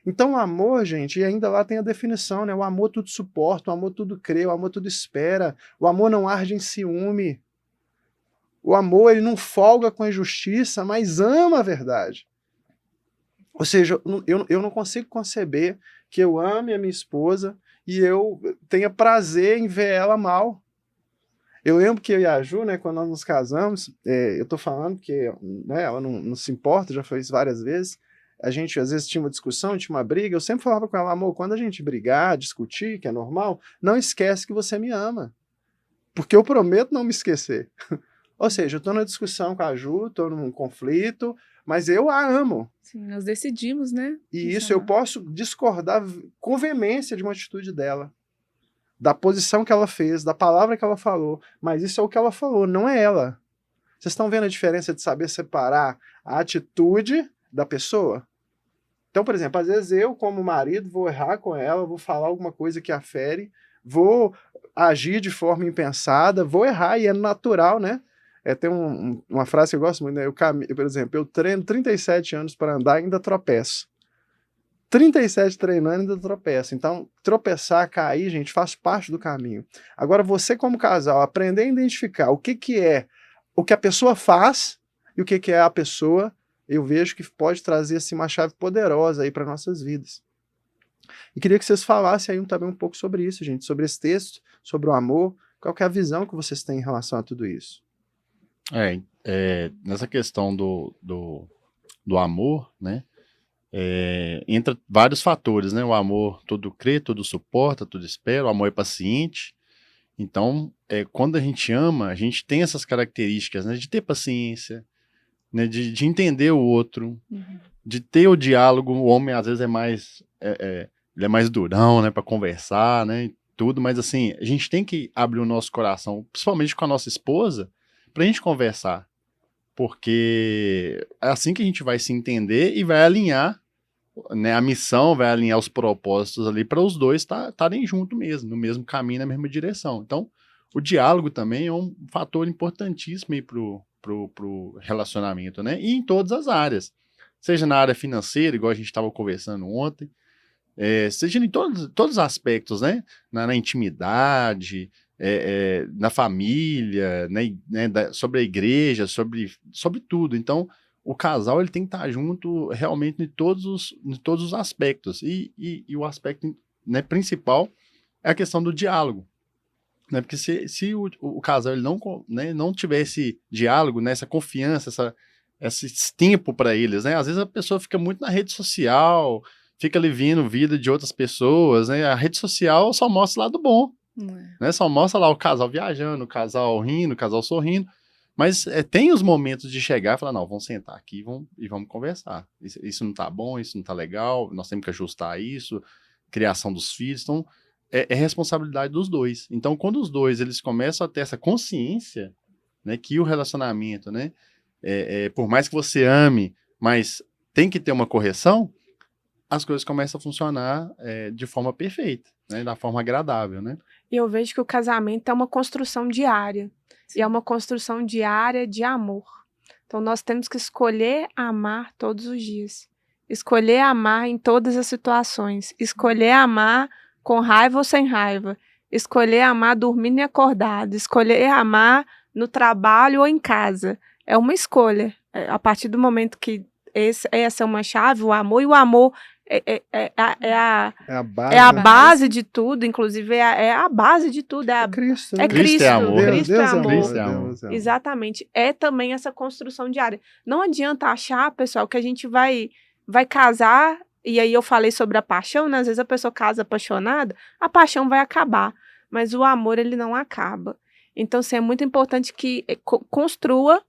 Então o amor, gente, e ainda lá tem a definição, né? O amor tudo suporta, o amor tudo crê, o amor tudo espera, o amor não arde em ciúme. O amor, ele não folga com a injustiça, mas ama a verdade. Ou seja, eu não consigo conceber que eu ame a minha esposa e eu tenha prazer em ver ela mal. Eu lembro que eu e a Ju, né, quando nós nos casamos, eu tô falando que, né, ela não se importa, já fez várias vezes, a gente às vezes tinha uma discussão, tinha uma briga, eu sempre falava com ela, amor, quando a gente brigar, discutir, que é normal, não esquece que você me ama, porque eu prometo não me esquecer. Ou seja, eu tô numa discussão com a Ju, tô num conflito, mas eu a amo. Sim, nós decidimos, né? E isso eu posso discordar com veemência de uma atitude dela, da posição que ela fez, da palavra que ela falou, mas isso é o que ela falou, não é ela. Vocês estão vendo a diferença de saber separar a atitude da pessoa? Então, por exemplo, às vezes eu, como marido, vou errar com ela, vou falar alguma coisa que afere, vou agir de forma impensada, vou errar, e é natural, né? Tem uma frase que eu gosto muito, né? Por exemplo, eu treino 37 anos para andar e ainda tropeço. 37 treinando ainda tropeça. Então, tropeçar, cair, gente, faz parte do caminho. Agora, você como casal, aprender a identificar o que é o que a pessoa faz e o que é a pessoa, eu vejo que pode trazer assim, uma chave poderosa aí para nossas vidas. E queria que vocês falassem aí também um pouco sobre isso, gente, sobre esse texto, sobre o amor, qual que é a visão que vocês têm em relação a tudo isso? Nessa questão do amor, né? Entra vários fatores, né? O amor tudo crê, tudo suporta, tudo espera, o amor é paciente. Então, quando a gente ama, a gente tem essas características, né? De ter paciência, né? De entender o outro, de ter o diálogo. O homem às vezes é mais ele é mais durão, né? Para conversar, né? E tudo, mas assim, a gente tem que abrir o nosso coração, principalmente com a nossa esposa, pra gente conversar, porque é assim que a gente vai se entender e vai alinhar né, a missão vai alinhar os propósitos ali para os dois estarem juntos mesmo, no mesmo caminho, na mesma direção. Então, o diálogo também é um fator importantíssimo aí pro relacionamento, né? E em todas as áreas. Seja na área financeira, igual a gente estava conversando ontem, seja em todos os aspectos, né? Na intimidade, na família, né, sobre a igreja, sobre tudo. Então, o casal ele tem que estar junto realmente em todos os aspectos. E o aspecto, né, principal é a questão do diálogo. Né? Porque se o casal ele não tiver esse diálogo, né, essa confiança, esse tempo para eles, né? Às vezes a pessoa fica muito na rede social, fica ali vendo vida de outras pessoas, né? A rede social só mostra o lado bom, né? Só mostra lá o casal viajando, o casal rindo, o casal sorrindo. Mas tem os momentos de chegar e falar, não, vamos sentar aqui e vamos conversar. Isso não tá bom, isso não tá legal, nós temos que ajustar isso, criação dos filhos. Então, é responsabilidade dos dois. Então, quando os dois eles começam a ter essa consciência, né, que o relacionamento, né, por mais que você ame, mas tem que ter uma correção, as coisas começam a funcionar de forma perfeita, né, da forma agradável, né? E eu vejo que o casamento é uma construção diária. E é uma construção diária de amor. Então, nós temos que escolher amar todos os dias. Escolher amar em todas as situações. Escolher amar com raiva ou sem raiva. Escolher amar dormindo e acordado. Escolher amar no trabalho ou em casa. É uma escolha. A partir do momento que essa é uma chave, o amor, e o amor é a base de tudo, inclusive é a base de tudo. É Cristo, né? É Cristo. Cristo é amor. Cristo é amor. Cristo é amor. Deus é amor. Exatamente. É também essa construção diária. Não adianta achar, pessoal, que a gente vai casar, e aí eu falei sobre a paixão, né? Às vezes a pessoa casa apaixonada, a paixão vai acabar, mas o amor, ele não acaba. Então, assim, é muito importante que construa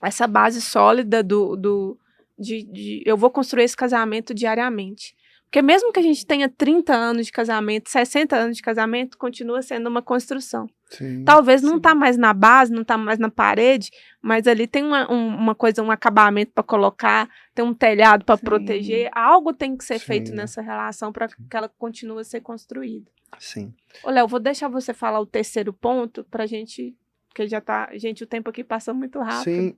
essa base sólida de eu vou construir esse casamento diariamente. Porque mesmo que a gente tenha 30 anos de casamento, 60 anos de casamento, continua sendo uma construção. Sim, Talvez não tá mais na base, não tá mais na parede, mas ali tem uma coisa, um acabamento para colocar, tem um telhado para proteger. Algo tem que ser feito nessa relação para que ela continue a ser construída. Sim. Ô, Léo, vou deixar você falar o terceiro ponto pra gente, porque já tá... Gente, o tempo aqui passa muito rápido. Sim,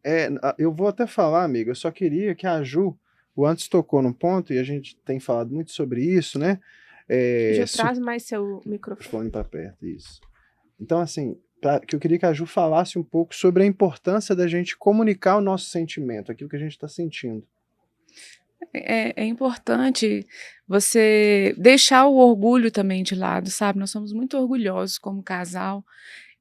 eu vou até falar, amigo, eu só queria que a Ju, o antes tocou num ponto, e a gente tem falado muito sobre isso, né? Ju, traz mais seu microfone para perto, isso. Então, assim, que eu queria que a Ju falasse um pouco sobre a importância da gente comunicar o nosso sentimento, aquilo que a gente está sentindo. É importante você deixar o orgulho também de lado, sabe? Nós somos muito orgulhosos como casal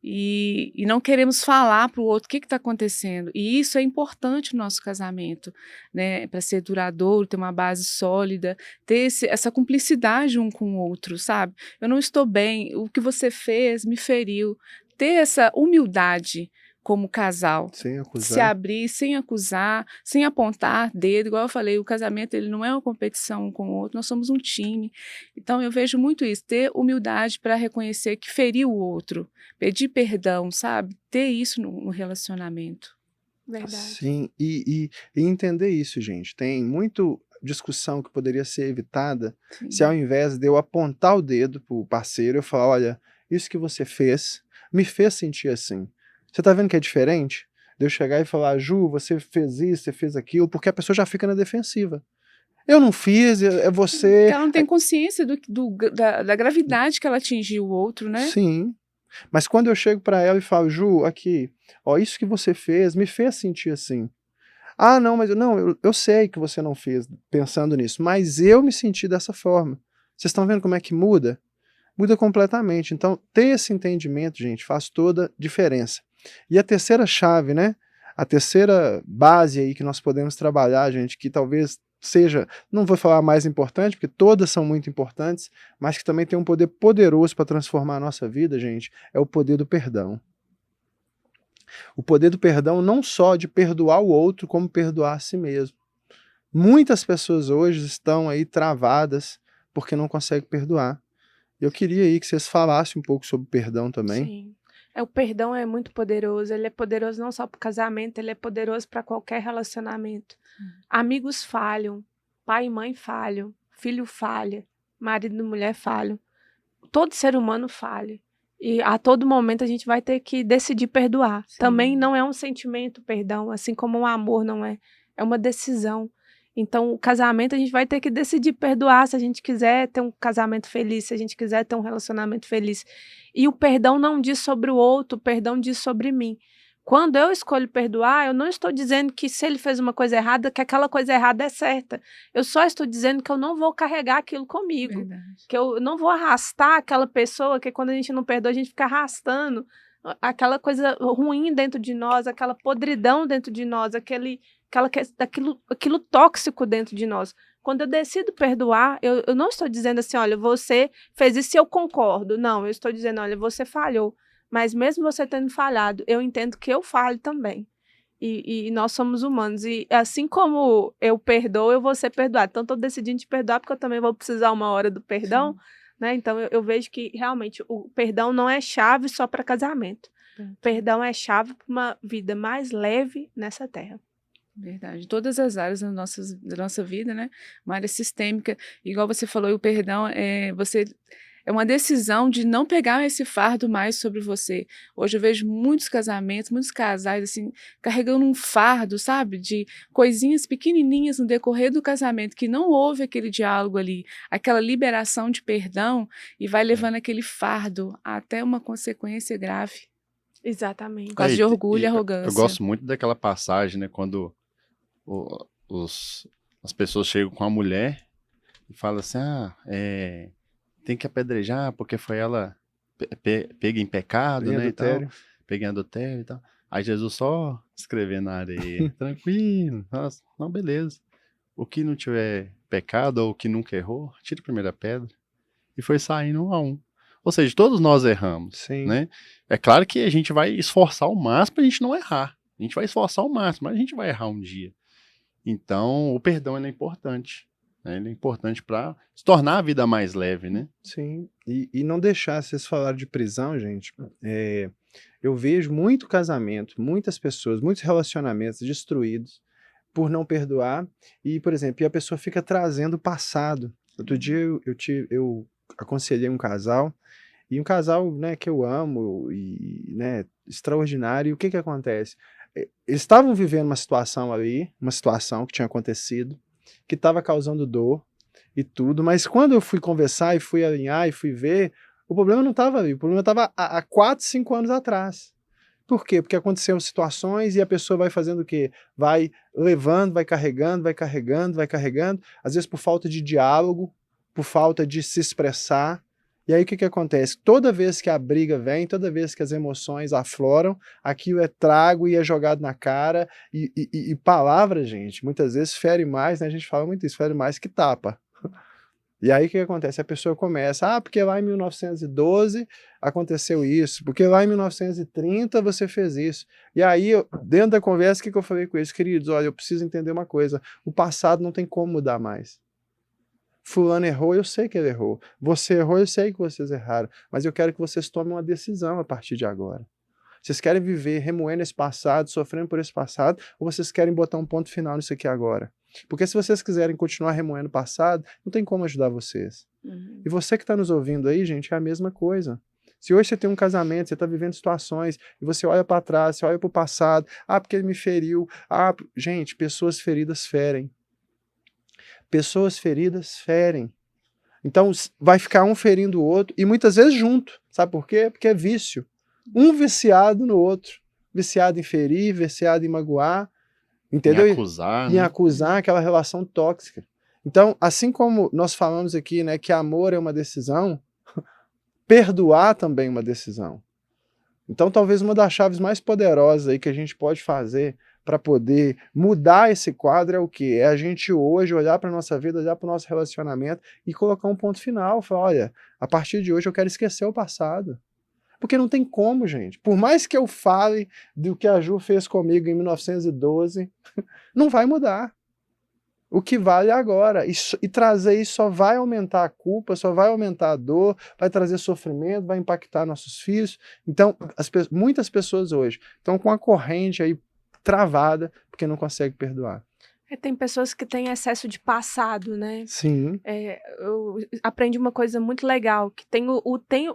e não queremos falar para o outro o que está acontecendo. E isso é importante no nosso casamento, né? Para ser duradouro, ter uma base sólida, ter essa cumplicidade um com o outro, sabe? Eu não estou bem, o que você fez me feriu. Ter essa humildade como casal, sem acusar. Se abrir, sem acusar, sem apontar dedo, igual eu falei, o casamento ele não é uma competição um com o outro, nós somos um time. Então eu vejo muito isso, ter humildade para reconhecer que feriu o outro, pedir perdão, sabe? Ter isso no relacionamento. Verdade. Sim, e entender isso, gente. Tem muito discussão que poderia ser evitada se ao invés de eu apontar o dedo pro parceiro, eu falar, olha, isso que você fez me fez sentir assim. Você tá vendo que é diferente? De eu chegar e falar, Ju, você fez isso, você fez aquilo, porque a pessoa já fica na defensiva. Eu não fiz, é você... Porque ela não tem consciência da gravidade que ela atingiu o outro, né? Sim. Mas quando eu chego pra ela e falo, Ju, aqui, ó, isso que você fez me fez sentir assim. Ah, não, mas eu sei que você não fez pensando nisso, mas eu me senti dessa forma. Vocês estão vendo como é que muda? Muda completamente. Então, ter esse entendimento, gente, faz toda a diferença. E a terceira chave, né? A terceira base aí que nós podemos trabalhar, gente, que talvez seja, não vou falar mais importante, porque todas são muito importantes, mas que também tem um poder poderoso para transformar a nossa vida, gente, é o poder do perdão. O poder do perdão não só de perdoar o outro, como perdoar a si mesmo. Muitas pessoas hoje estão aí travadas porque não conseguem perdoar. Eu queria aí que vocês falassem um pouco sobre perdão também. Sim. O perdão é muito poderoso, ele é poderoso não só para o casamento, ele é poderoso para qualquer relacionamento. Amigos falham, pai e mãe falham, filho falha, marido e mulher falham, todo ser humano falha. E a todo momento a gente vai ter que decidir perdoar. Sim. Também não é um sentimento, perdão, assim como o amor não é. É uma decisão. Então, o casamento a gente vai ter que decidir perdoar se a gente quiser ter um casamento feliz, se a gente quiser ter um relacionamento feliz. E o perdão não diz sobre o outro, o perdão diz sobre mim. Quando eu escolho perdoar, eu não estou dizendo que se ele fez uma coisa errada, que aquela coisa errada é certa. Eu só estou dizendo que eu não vou carregar aquilo comigo. Verdade. Que eu não vou arrastar aquela pessoa, que quando a gente não perdoa, a gente fica arrastando aquela coisa ruim dentro de nós, aquela podridão dentro de nós, aquilo tóxico dentro de nós. Quando eu decido perdoar, eu não estou dizendo assim, olha, você fez isso e eu concordo. Não, eu estou dizendo, olha, você falhou. Mas mesmo você tendo falhado, eu entendo que eu falho também. E nós somos humanos. E assim como eu perdoo, eu vou ser perdoado. Então, estou decidindo te perdoar, porque eu também vou precisar uma hora do perdão. Né? Então, eu vejo que, realmente, o perdão não é chave só para casamento. Perdão é chave para uma vida mais leve nessa terra. Verdade. Em todas as áreas da nossa vida, né? Uma área sistêmica. Igual você falou, o perdão é uma decisão de não pegar esse fardo mais sobre você. Hoje eu vejo muitos casamentos, muitos casais, assim, carregando um fardo, sabe? De coisinhas pequenininhas no decorrer do casamento, que não houve aquele diálogo ali, aquela liberação de perdão, e vai levando aquele fardo até uma consequência grave. Exatamente. Por causa de orgulho e arrogância. Eu gosto muito daquela passagem, né? Quando as pessoas chegam com a mulher e falam assim, tem que apedrejar porque foi ela pega em pecado, né, e tal, pega em adultério e tal. Aí Jesus só escrevendo na areia, tranquilo, nossa, não, beleza. O que não tiver pecado ou o que nunca errou, tira a primeira pedra. E foi saindo um a um. Ou seja, todos nós erramos, Sim. Né? É claro que a gente vai esforçar o máximo pra gente não errar. A gente vai esforçar o máximo, mas a gente vai errar um dia. Então, o perdão ele é importante. Ele é importante para se tornar a vida mais leve, né? Sim, e não deixar, vocês falaram de prisão, gente, eu vejo muito casamento, muitas pessoas, muitos relacionamentos destruídos por não perdoar, e, por exemplo, a pessoa fica trazendo o passado. Outro dia eu aconselhei um casal, e um casal, né, que eu amo, e, né, extraordinário, e o que acontece? Eles estavam vivendo uma situação ali, uma situação que tinha acontecido, que estava causando dor e tudo, mas quando eu fui conversar e fui alinhar e fui ver, o problema não estava ali, o problema estava há 4, 5 anos atrás. Por quê? Porque aconteceram situações e a pessoa vai fazendo o quê? Vai levando, vai carregando, vai carregando, vai carregando, às vezes por falta de diálogo, por falta de se expressar. E aí o que acontece? Toda vez que a briga vem, toda vez que as emoções afloram, aquilo é trago e é jogado na cara, e palavra, gente, muitas vezes fere mais, né? A gente fala muito isso, fere mais que tapa. E aí o que acontece? A pessoa começa, porque lá em 1912 aconteceu isso, porque lá em 1930 você fez isso. E aí, dentro da conversa, o que eu falei com eles? Queridos, olha, eu preciso entender uma coisa, o passado não tem como mudar mais. Fulano errou, eu sei que ele errou. Você errou, eu sei que vocês erraram. Mas eu quero que vocês tomem uma decisão a partir de agora. Vocês querem viver remoendo esse passado, sofrendo por esse passado, ou vocês querem botar um ponto final nisso aqui agora? Porque se vocês quiserem continuar remoendo o passado, não tem como ajudar vocês. E você que está nos ouvindo aí, gente, é a mesma coisa. Se hoje você tem um casamento, você está vivendo situações, e você olha para trás, você olha para o passado, porque ele me feriu. Gente, pessoas feridas ferem. Pessoas feridas ferem. Então vai ficar um ferindo o outro, e muitas vezes junto. Sabe por quê? Porque é vício. Um viciado no outro. Viciado em ferir, viciado em magoar. Entendeu? Em acusar, em acusar aquela relação tóxica. Então, assim como nós falamos aqui, né, que amor é uma decisão, perdoar também é uma decisão. Então, talvez uma das chaves mais poderosas aí que a gente pode fazer para poder mudar esse quadro é o quê? É a gente hoje olhar para a nossa vida, olhar para o nosso relacionamento e colocar um ponto final. Falar, olha, a partir de hoje eu quero esquecer o passado. Porque não tem como, gente. Por mais que eu fale do que a Ju fez comigo em 1912, não vai mudar. O que vale é agora. E trazer isso só vai aumentar a culpa, só vai aumentar a dor, vai trazer sofrimento, vai impactar nossos filhos. Então, muitas pessoas hoje estão com a corrente aí travada porque não conseguem perdoar. Tem pessoas que têm excesso de passado, né? Sim. Eu aprendi uma coisa muito legal, que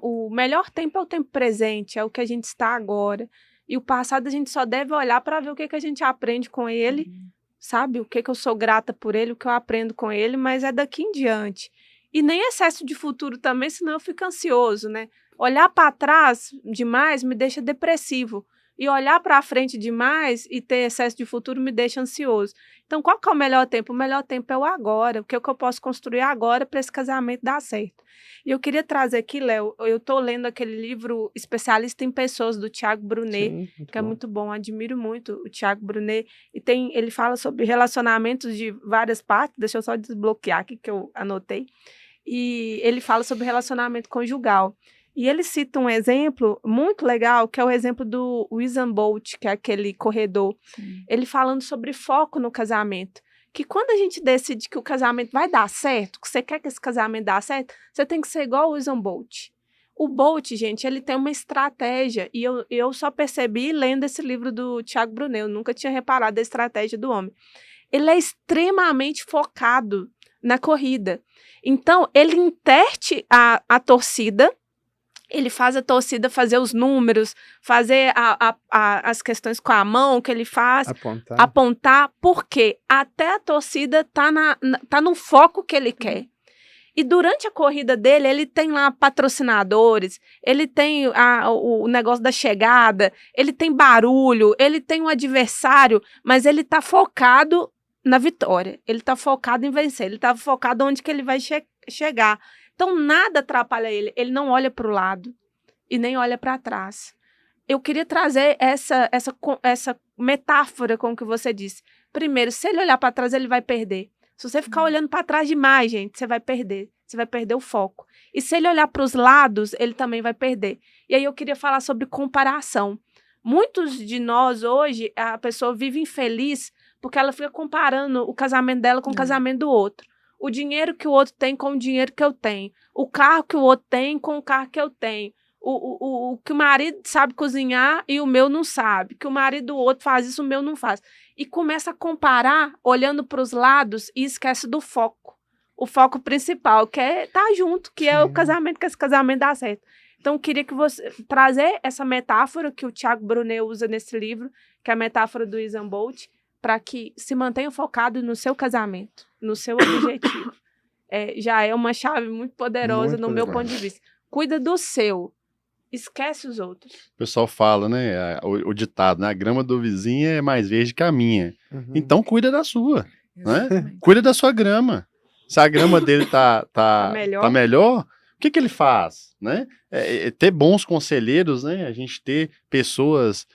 o melhor tempo é o tempo presente, é o que a gente está agora. E o passado a gente só deve olhar para ver o que a gente aprende com ele, sabe? O que eu sou grata por ele, o que eu aprendo com ele, mas é daqui em diante. E nem excesso de futuro também, senão eu fico ansioso, né? Olhar para trás demais me deixa depressivo. E olhar para frente demais e ter excesso de futuro me deixa ansioso. Então, qual que é o melhor tempo? O melhor tempo é o agora. O que eu posso construir agora para esse casamento dar certo? E eu queria trazer aqui, Léo, eu estou lendo aquele livro Especialista em Pessoas, do Tiago Brunet, que é muito bom. Admiro muito o Tiago Brunet. E ele fala sobre relacionamentos de várias partes. Deixa eu só desbloquear aqui que eu anotei. E ele fala sobre relacionamento conjugal. E ele cita um exemplo muito legal, que é o exemplo do Usain Bolt, que é aquele corredor. Ele falando sobre foco no casamento. Que quando a gente decide que o casamento vai dar certo, que você quer que esse casamento dê certo, você tem que ser igual o Usain Bolt. O Bolt, gente, ele tem uma estratégia. E eu só percebi lendo esse livro do Tiago Brunet. Eu nunca tinha reparado a estratégia do homem. Ele é extremamente focado na corrida. Então, ele interte a torcida. Ele faz a torcida fazer os números, fazer as questões com a mão que ele faz, apontar, porque até a torcida tá no foco que ele quer. E durante a corrida dele, ele tem lá patrocinadores, ele tem o negócio da chegada, ele tem barulho, ele tem um adversário, mas ele tá focado na vitória, ele tá focado em vencer, ele tá focado onde que ele vai chegar. Então, nada atrapalha ele. Ele não olha para o lado e nem olha para trás. Eu queria trazer essa metáfora com o que você disse. Primeiro, se ele olhar para trás, ele vai perder. Se você ficar olhando para trás demais, gente, você vai perder. Você vai perder o foco. E se ele olhar para os lados, ele também vai perder. E aí eu queria falar sobre comparação. Muitos de nós hoje, a pessoa vive infeliz porque ela fica comparando o casamento dela com o casamento do outro. O dinheiro que o outro tem com o dinheiro que eu tenho. O carro que o outro tem com o carro que eu tenho. O que o marido sabe cozinhar e o meu não sabe. Que o marido do outro faz isso, o meu não faz. E começa a comparar, olhando para os lados e esquece do foco. O foco principal, que é estar junto, que é o casamento, que esse casamento dá certo. Então, eu queria que você trazer essa metáfora que o Tiago Brunet usa nesse livro, que é a metáfora do Usain Bolt, para que se mantenha focado no seu casamento, no seu objetivo. Já é uma chave muito poderosa no meu ponto de vista. Cuida do seu, esquece os outros. O pessoal fala, né, o ditado, né, a grama do vizinho é mais verde que a minha. Então cuida da sua, né? Cuida da sua grama. Se a grama dele tá melhor, o que ele faz, né? Ter bons conselheiros, né? A gente ter pessoas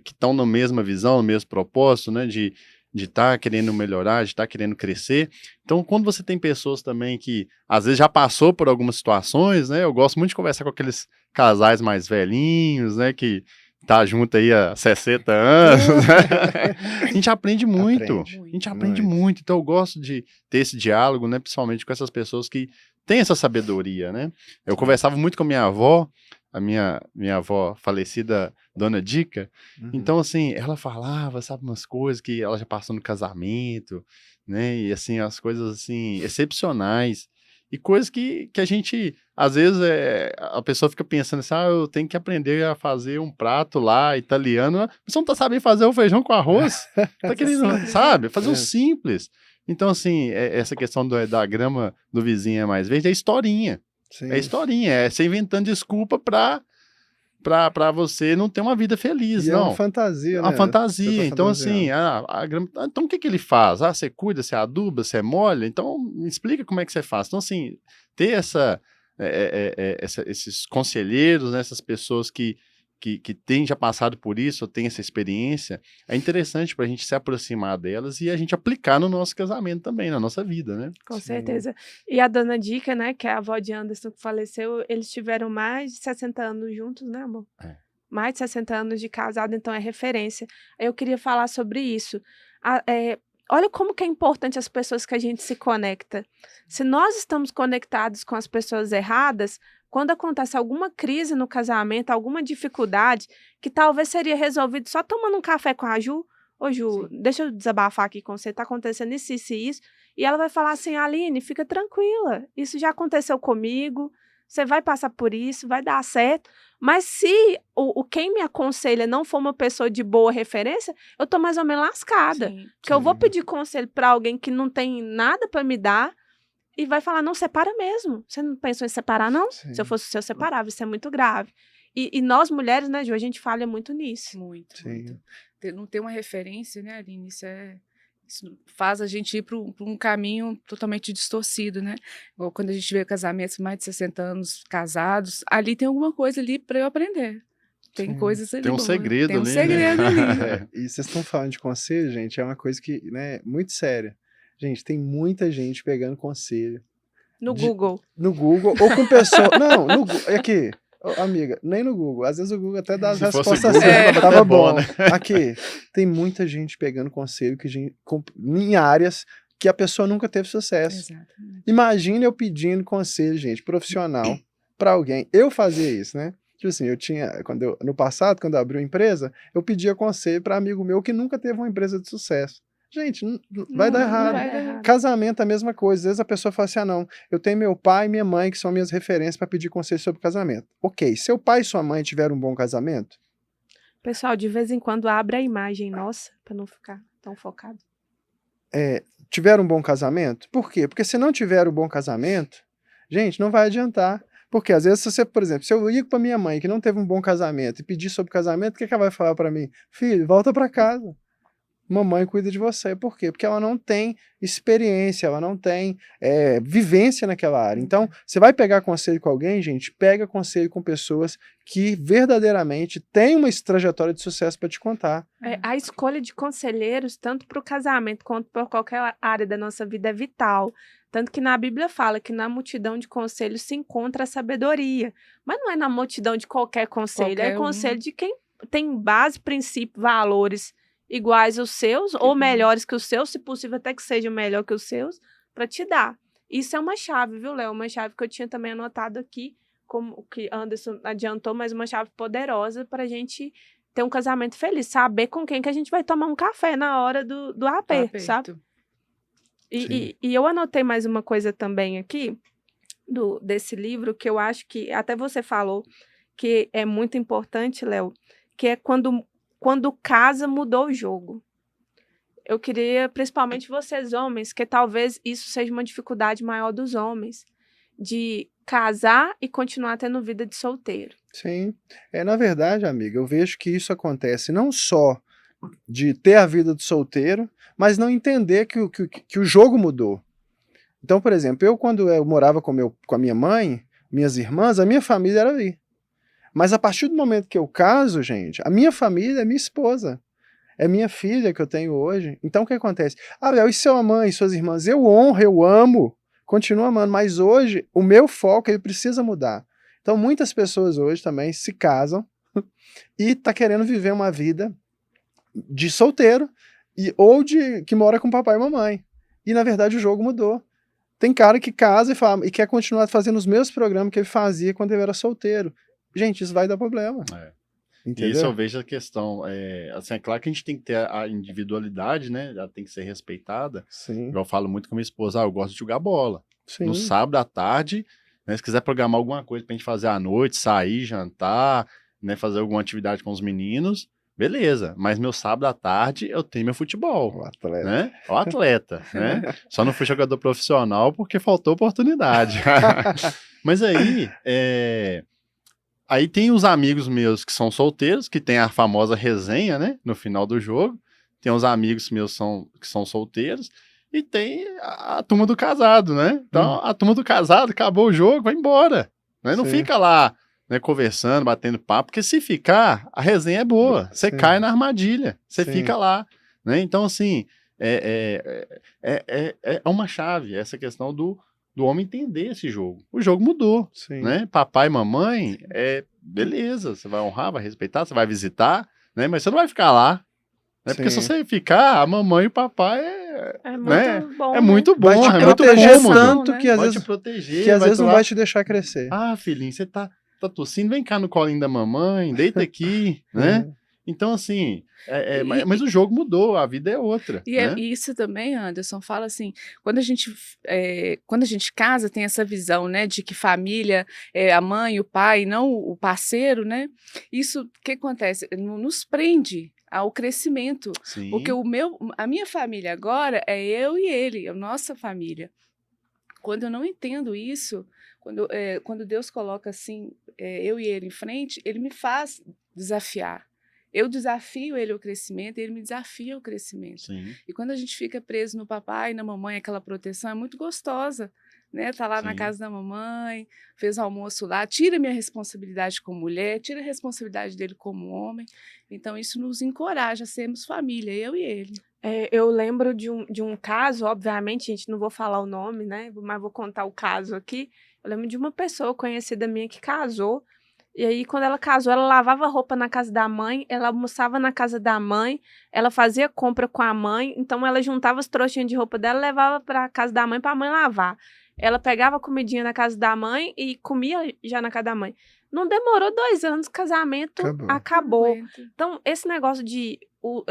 que estão na mesma visão, no mesmo propósito, né, de estar querendo melhorar, de estar querendo crescer. Então, quando você tem pessoas também que, às vezes, já passou por algumas situações, né, eu gosto muito de conversar com aqueles casais mais velhinhos, né, que tá junto aí há 60 anos, né? A gente aprende muito, a gente aprende muito. Então, eu gosto de ter esse diálogo, né, principalmente com essas pessoas que têm essa sabedoria, né? Eu conversava muito com a minha avó, a minha avó falecida, Dona Dica. Então, assim, ela falava, sabe, umas coisas que ela já passou no casamento, né, e, assim, as coisas, assim, excepcionais, e coisas que a gente, às vezes, a pessoa fica pensando assim, eu tenho que aprender a fazer um prato lá, italiano, a pessoa não tá sabendo fazer o feijão com arroz, tá querendo, sabe, fazer um simples. Então, assim, essa questão da grama do vizinho é mais verde, é historinha. Sim. É historinha, é você inventando desculpa pra você não ter uma vida feliz, não. É uma fantasia, né? Uma fantasia. Então, assim, então o que ele faz? Você cuida, você aduba, você molha? Então, me explica como é que você faz. Então, assim, ter esses conselheiros, né, essas pessoas que têm já passado por isso, ou têm essa experiência, é interessante para a gente se aproximar delas e a gente aplicar no nosso casamento também, na nossa vida, né? Com certeza. E a Dona Dica, né, que é a avó de Anderson que faleceu, eles tiveram mais de 60 anos juntos, né, amor? Mais de 60 anos de casado, então é referência. Eu queria falar sobre isso. Olha como que é importante as pessoas que a gente se conecta. Se nós estamos conectados com as pessoas erradas, quando acontece alguma crise no casamento, alguma dificuldade, que talvez seria resolvido só tomando um café com a Ju, ô Ju, deixa eu desabafar aqui com você, tá acontecendo isso, isso e isso. E ela vai falar assim, Aline, fica tranquila, isso já aconteceu comigo, você vai passar por isso, vai dar certo. Mas se quem me aconselha não for uma pessoa de boa referência, eu tô mais ou menos lascada. Sim. Porque eu vou pedir conselho para alguém que não tem nada para me dar e vai falar, não, separa mesmo. Você não pensou em separar, não? Sim. Se eu fosse o seu, eu separava. Isso é muito grave. E nós, mulheres, né, Ju, a gente falha muito nisso. Muito, Sim. muito. Não ter uma referência, né, Aline? Isso faz a gente ir para um caminho totalmente distorcido, né? Ou quando a gente vê casamentos mais de 60 anos casados, ali tem alguma coisa ali para eu aprender. Tem Sim. coisas ali. Tem um boas. segredo Tem um ali, né? segredo ali. E vocês estão falando de conselho, gente, é uma coisa que, né, muito séria. Gente, tem muita gente pegando conselho No Google. no Google ou com pessoa. Não, no Google. Aqui, amiga, nem no Google. Às vezes o Google até dá as Se fosse respostas Google, certas, tava tava bom, bom. né? Aqui, tem muita gente pegando conselho em áreas que a pessoa nunca teve sucesso. Exatamente. Imagina eu pedindo conselho, gente, profissional para alguém. Eu fazia isso, né? Tipo assim, no passado, quando eu abri uma empresa, eu pedia conselho para amigo meu que nunca teve uma empresa de sucesso. Gente, vai dar errado. vai dar errado. Casamento é a mesma coisa. Às vezes a pessoa fala assim, não, eu tenho meu pai e minha mãe que são minhas referências para pedir conselho sobre casamento. Ok, seu pai e sua mãe tiveram um bom casamento? Pessoal, de vez em quando abre a imagem nossa, para não ficar tão focado. Tiveram um bom casamento? Por quê? Porque se não tiver um bom casamento, gente, não vai adiantar. Porque às vezes, se você, por exemplo, se eu ligo para minha mãe que não teve um bom casamento e pedir sobre casamento, o que ela vai falar para mim? Filho, volta para casa. Mamãe cuida de você. Por quê? Porque ela não tem experiência, ela não tem vivência naquela área. Então, você vai pegar conselho com alguém, gente, pega conselho com pessoas que verdadeiramente têm uma trajetória de sucesso para te contar. A escolha de conselheiros, tanto para o casamento quanto para qualquer área da nossa vida, é vital. Tanto que na Bíblia fala que na multidão de conselhos se encontra a sabedoria. Mas não é na multidão de qualquer conselho, é conselho de quem tem base, princípio, valores iguais aos seus, ou melhores que os seus, se possível até que sejam melhor que os seus, para te dar. Isso é uma chave, viu, Léo? Uma chave que eu tinha também anotado aqui, como que Anderson adiantou, mas uma chave poderosa para a gente ter um casamento feliz, saber com quem que a gente vai tomar um café na hora do aperto, sabe? E eu anotei mais uma coisa também aqui, desse livro, que eu acho que até você falou, que é muito importante, Léo, que é quando casa mudou o jogo. Eu queria, principalmente vocês homens, que talvez isso seja uma dificuldade maior dos homens, de casar e continuar tendo vida de solteiro. Sim. Na verdade, amiga, eu vejo que isso acontece não só de ter a vida de solteiro, mas não entender que o jogo mudou. Então, por exemplo, quando eu morava com a minha mãe, minhas irmãs, a minha família era ali. Mas a partir do momento que eu caso, gente, a minha família é minha esposa. É minha filha que eu tenho hoje. Então o que acontece? Léo, e sua mãe, suas irmãs? Eu honro, eu amo, continuo amando. Mas hoje, o meu foco, ele precisa mudar. Então muitas pessoas hoje também se casam e tá querendo viver uma vida de solteiro ou que mora com papai e mamãe. E na verdade o jogo mudou. Tem cara que casa e quer continuar fazendo os mesmos programas que ele fazia quando ele era solteiro. Gente, isso vai dar problema. Entendeu? Isso eu vejo a questão. Assim, é claro que a gente tem que ter a individualidade, né? Ela tem que ser respeitada. Sim. Eu falo muito com minha esposa, eu gosto de jogar bola. Sim. No sábado à tarde, né, se quiser programar alguma coisa pra gente fazer à noite, sair, jantar, né, fazer alguma atividade com os meninos, beleza. Mas meu sábado à tarde eu tenho meu futebol. O atleta. Né? O atleta, né? Só não fui jogador profissional porque faltou oportunidade. Mas aí tem os amigos meus que são solteiros, que tem a famosa resenha, né? No final do jogo. Tem os amigos meus que são solteiros. E tem a turma do casado, né? Então, a turma do casado, acabou o jogo, vai embora. Né? Não fica lá, né, conversando, batendo papo, porque se ficar, a resenha é boa. Você cai na armadilha. Você fica lá. Né? Então, assim, é uma chave essa questão do homem entender esse jogo. O jogo mudou, né? Papai e mamãe, beleza, você vai honrar, vai respeitar, você vai visitar, né? Mas você não vai ficar lá, né? Porque se você ficar, a mamãe e o papai muito bom. É muito bom, vai te proteger tanto que às vezes, te proteger, que às vezes não vai te deixar crescer. Ah, filhinho, você tá tossindo, vem cá no colinho da mamãe, deita aqui, né? Então, assim, mas o jogo mudou, a vida é outra, né? E isso também, Anderson, fala assim, quando a gente casa, tem essa visão, né, de que família é a mãe, o pai, não o parceiro, né? Isso, o que acontece? Nos prende ao crescimento, Sim. porque a minha família agora é eu e ele, a nossa família. Quando eu não entendo isso, quando Deus coloca assim, eu e ele em frente, ele me faz desafiar. Eu desafio ele ao crescimento, ele me desafia ao crescimento. Sim. E quando a gente fica preso no papai e na mamãe, aquela proteção é muito gostosa, né? Tá lá na Sim. casa da mamãe, fez almoço lá, tira minha responsabilidade como mulher, tira a responsabilidade dele como homem. Então isso nos encoraja a sermos família, eu e ele. Eu lembro de um caso, obviamente, gente, não vou falar o nome, né? Mas vou contar o caso aqui. Eu lembro de uma pessoa conhecida minha que casou. E aí, quando ela casou, ela lavava roupa na casa da mãe, ela almoçava na casa da mãe, ela fazia compra com a mãe, então ela juntava as trouxinhas de roupa dela e levava para casa da mãe para a mãe lavar. Ela pegava a comidinha na casa da mãe e comia já na casa da mãe. Não demorou 2 anos, o casamento acabou. Então, esse negócio de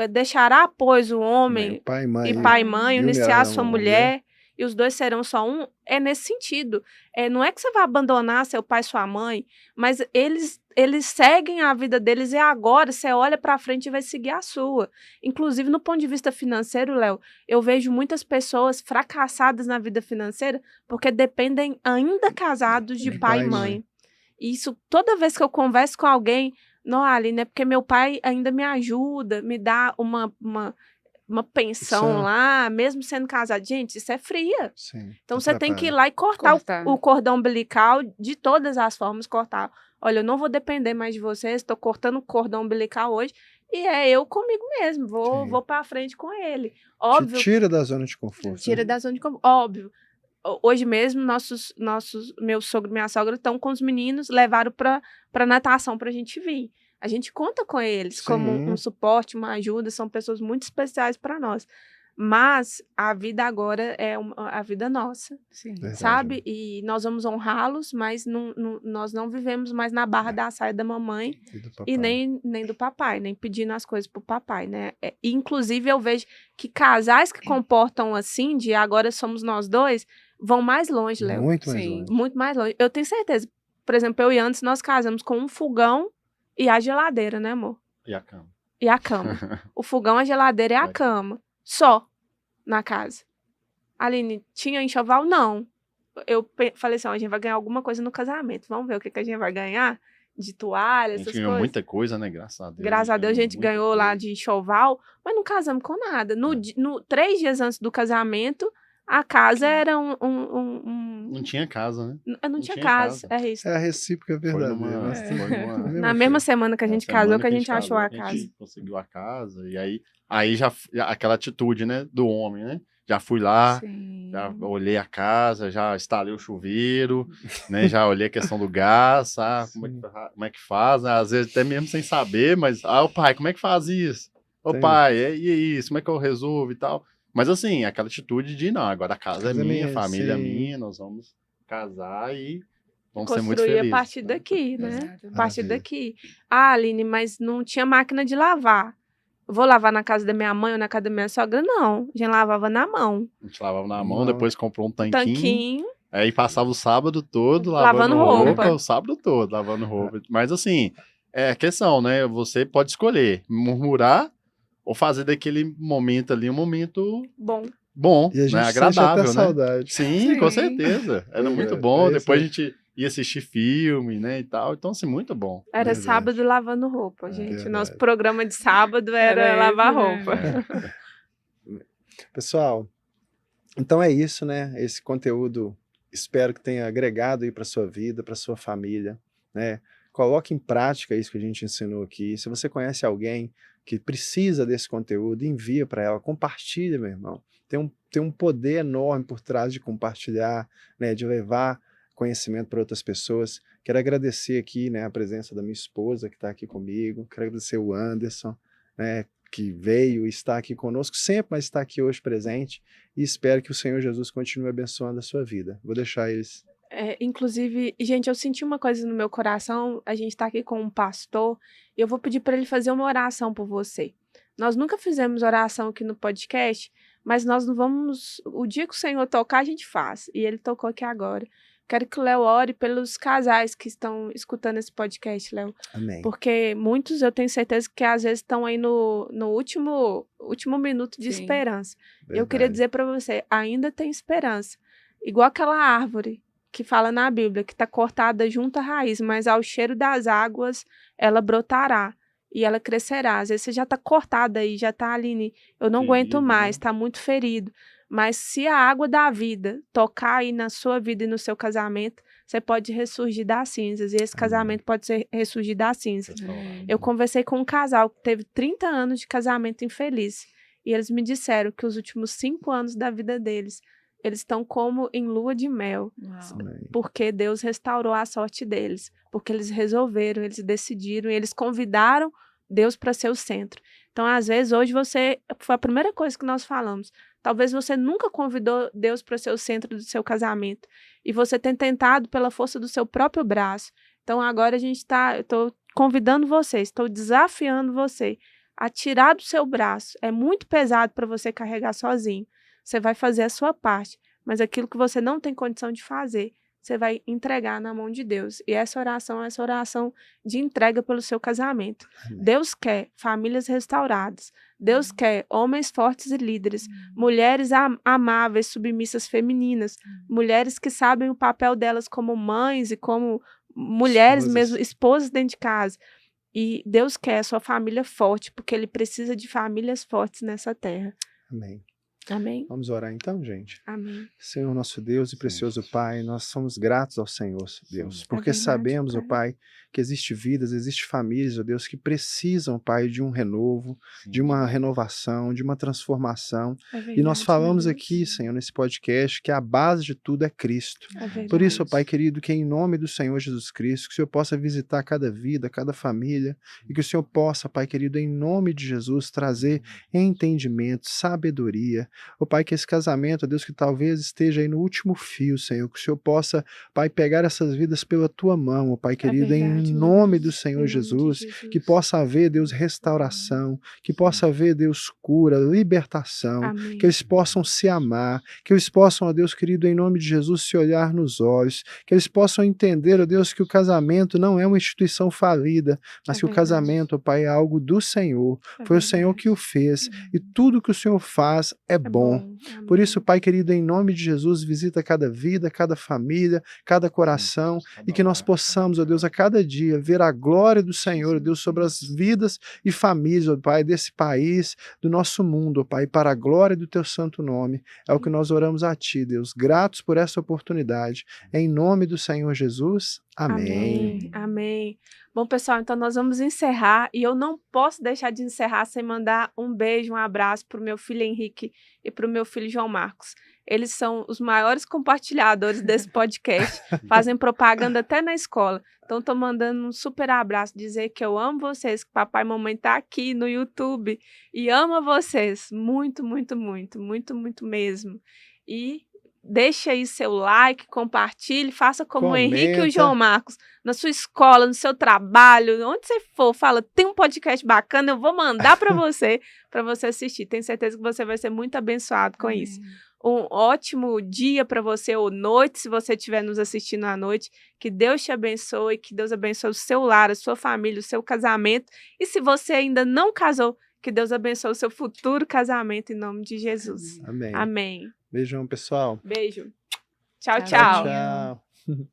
deixará, pois, o homem Pai e mãe, uniciar a sua mulher, e os dois serão só um, é nesse sentido. Não é que você vai abandonar seu pai e sua mãe, mas eles seguem a vida deles e agora você olha para frente e vai seguir a sua. Inclusive, no ponto de vista financeiro, Léo, eu vejo muitas pessoas fracassadas na vida financeira porque dependem ainda casados de pai e mãe. Isso, toda vez que eu converso com alguém, não, Aline, é porque meu pai ainda me ajuda, me dá uma pensão lá, mesmo sendo casado. Gente, isso é fria. Sim, então você tem que ir lá e cortar. O cordão umbilical de todas as formas, cortar. Olha, eu não vou depender mais de vocês, estou cortando o cordão umbilical hoje, e é eu comigo mesmo, vou para frente com ele. Óbvio. Te tira da zona de conforto. Tira da zona de conforto, óbvio. Hoje mesmo, meu sogro e minha sogra estão com os meninos, levaram para natação para a gente vir. A gente conta com eles como um suporte, uma ajuda, são pessoas muito especiais para nós. Mas a vida agora é a vida nossa, sabe? E nós vamos honrá-los, mas nós não vivemos mais na barra da saia da mamãe e nem do papai, nem pedindo as coisas pro papai, né? Inclusive, eu vejo que casais que comportam assim, de agora somos nós dois, vão mais longe, Léo. Muito mais longe. Muito mais longe. Eu tenho certeza. Por exemplo, eu e Anderson, nós casamos com um fogão e a geladeira, né, amor? E a cama. E a cama. O fogão, a geladeira e a cama. Só na casa. Aline, tinha enxoval? Não. Eu falei assim, ó, a gente vai ganhar alguma coisa no casamento. Vamos ver o que a gente vai ganhar de toalha, essas coisas. A gente ganhou muita coisa, né? Graças a Deus. Graças a Deus a gente ganhou lá de enxoval, mas não casamos com nada. 3 dias antes do casamento, a casa era Não tinha casa, né? Não tinha casa, é isso. É a recíproca verdadeira. Na mesma semana que a gente casou, que a gente achou a casa. A gente conseguiu a casa, e aí já aquela atitude, né, do homem, né? Já fui lá, já olhei a casa, já instalei o chuveiro, né? Já olhei a questão do gás, sabe? Como é que faz, né? Às vezes até mesmo sem saber, mas, ô pai, como é que faz isso? Ô pai, e isso? Como é que eu resolvo e tal? Mas assim, aquela atitude de, não, agora a casa é minha, a família é minha, nós vamos casar e vamos ser muito felizes. Construir a partir daqui, né? A partir daqui. Ah, Aline, mas não tinha máquina de lavar. Vou lavar na casa da minha mãe ou na casa da minha sogra? Não, a gente lavava na mão. A gente lavava na mão, depois comprou um tanquinho. Aí passava o sábado todo lavando roupa. O sábado todo lavando roupa. Mas assim, é questão, né? Você pode escolher murmurar ou fazer daquele momento ali um momento bom, e a gente né? Agradável, né? Saudade. Sim, com certeza. Era muito bom. Depois a gente ia assistir filme, né, e tal. Então, assim, muito bom. Era sábado lavando roupa, gente. O nosso programa de sábado era lavar roupa. Pessoal, então é isso, né? Esse conteúdo, espero que tenha agregado aí para sua vida, para sua família, né? Coloque em prática isso que a gente ensinou aqui. Se você conhece alguém que precisa desse conteúdo, envia para ela, compartilha, meu irmão. Tem um poder enorme por trás de compartilhar, né, de levar conhecimento para outras pessoas. Quero agradecer aqui, né, a presença da minha esposa que está aqui comigo, quero agradecer o Anderson, né, que veio e está aqui conosco sempre, mas está aqui hoje presente, e espero que o Senhor Jesus continue abençoando a sua vida. Vou deixar eles Inclusive, gente, eu senti uma coisa no meu coração. A gente tá aqui com um pastor e eu vou pedir para ele fazer uma oração por você. Nós nunca fizemos oração aqui no podcast, mas nós não vamos. O dia que o Senhor tocar, a gente faz. E ele tocou aqui agora. Quero que o Léo ore pelos casais que estão escutando esse podcast, Léo. Amém. Porque muitos, eu tenho certeza que às vezes estão aí no último minuto de Sim. esperança. Eu Verdade. queria dizer para você, ainda tem esperança. Igual aquela árvore que fala na Bíblia, que está cortada junto à raiz, mas ao cheiro das águas ela brotará e ela crescerá. Às vezes você já está cortada aí, já está ali, eu não aguento Ferido, mais, né? está muito ferido. Mas se a água da vida tocar aí na sua vida e no seu casamento, você pode ressurgir das cinzas, e esse Amém. casamento pode ressurgir das cinzas. Amém. Eu conversei com um casal que teve 30 anos de casamento infeliz, e eles me disseram que os últimos 5 anos da vida deles, eles estão como em lua de mel, Uau. Amém. porque Deus restaurou a sorte deles, porque eles resolveram, eles decidiram, e eles convidaram Deus para ser o centro. Então, às vezes, hoje foi a primeira coisa que nós falamos. Talvez você nunca convidou Deus para ser o centro do seu casamento, e você tem tentado pela força do seu próprio braço. Então, agora eu estou convidando você, estou desafiando você a tirar do seu braço. É muito pesado para você carregar sozinho. Você vai fazer a sua parte, mas aquilo que você não tem condição de fazer, você vai entregar na mão de Deus. E essa oração é essa oração de entrega pelo seu casamento. Amém. Deus quer famílias restauradas. Deus quer homens fortes e líderes, mulheres amáveis, submissas, femininas, mulheres que sabem o papel delas como mães e como mulheres Esposas. mesmo, esposas dentro de casa. E Deus quer a sua família forte, porque Ele precisa de famílias fortes nessa terra. Amém. Amém? Vamos orar então, gente? Amém. Senhor, nosso Deus e precioso Pai, nós somos gratos ao Senhor, Deus, porque verdade, sabemos, ó Pai. Pai, que existe vidas, existe famílias, ó Deus, que precisam, Pai, de um renovo, de uma renovação, de uma transformação. É E verdade, nós falamos meu aqui, Deus. Senhor, nesse podcast, que a base de tudo é Cristo. É verdade. Por isso, ó Pai querido, que em nome do Senhor Jesus Cristo, que o Senhor possa visitar cada vida, cada família, e que o Senhor possa, Pai querido, em nome de Jesus, trazer entendimento, sabedoria. Ó Pai, que esse casamento, ó Deus, que talvez esteja aí no último fio, Senhor, que o Senhor possa, Pai, pegar essas vidas pela Tua mão, ó Pai querido, em verdade, meu nome Deus. do Senhor Em nome de Jesus, Jesus. que possa haver, Deus, restauração, que possa haver, Deus, cura, libertação, Amém. que eles possam se amar, que eles possam, ó Deus querido, em nome de Jesus, se olhar nos olhos, que eles possam entender, ó Deus, que o casamento não é uma instituição falida, mas que o verdade. casamento, ó Pai, é algo do Senhor. É Foi o Senhor verdade. que o fez, e tudo que o Senhor faz é bom. Amém. Por isso, Pai querido, em nome de Jesus, visita cada vida, cada família, cada coração, e que nós possamos, ó Deus, a cada dia ver a glória do Senhor, ó Deus, sobre as vidas e famílias, ó Pai, desse país, do nosso mundo, ó Pai, para a glória do Teu santo nome. É o que nós oramos a Ti, Deus, gratos por essa oportunidade. Em nome do Senhor Jesus, amém. Amém. Amém. Bom, pessoal, então nós vamos encerrar, e eu não posso deixar de encerrar sem mandar um beijo, um abraço para o meu filho Henrique e para o meu filho João Marcos. Eles são os maiores compartilhadores desse podcast, fazem propaganda até na escola. Então, estou mandando um super abraço, dizer que eu amo vocês, que papai e mamãe tá aqui no YouTube e ama vocês muito, muito, muito, muito, muito mesmo. E deixe aí seu like, compartilhe, faça como o Henrique e o Comenta. João Marcos, na sua escola, no seu trabalho, onde você for, fala, tem um podcast bacana, eu vou mandar para você assistir. Tenho certeza que você vai ser muito abençoado com isso. Um ótimo dia para você, ou noite, se você estiver nos assistindo à noite. Que Deus te abençoe, que Deus abençoe o seu lar, a sua família, o seu casamento. E se você ainda não casou, que Deus abençoe o seu futuro casamento em nome de Jesus. Amém. Amém. Beijão, pessoal. Beijo. Tchau, Tchau, tchau. Tchau.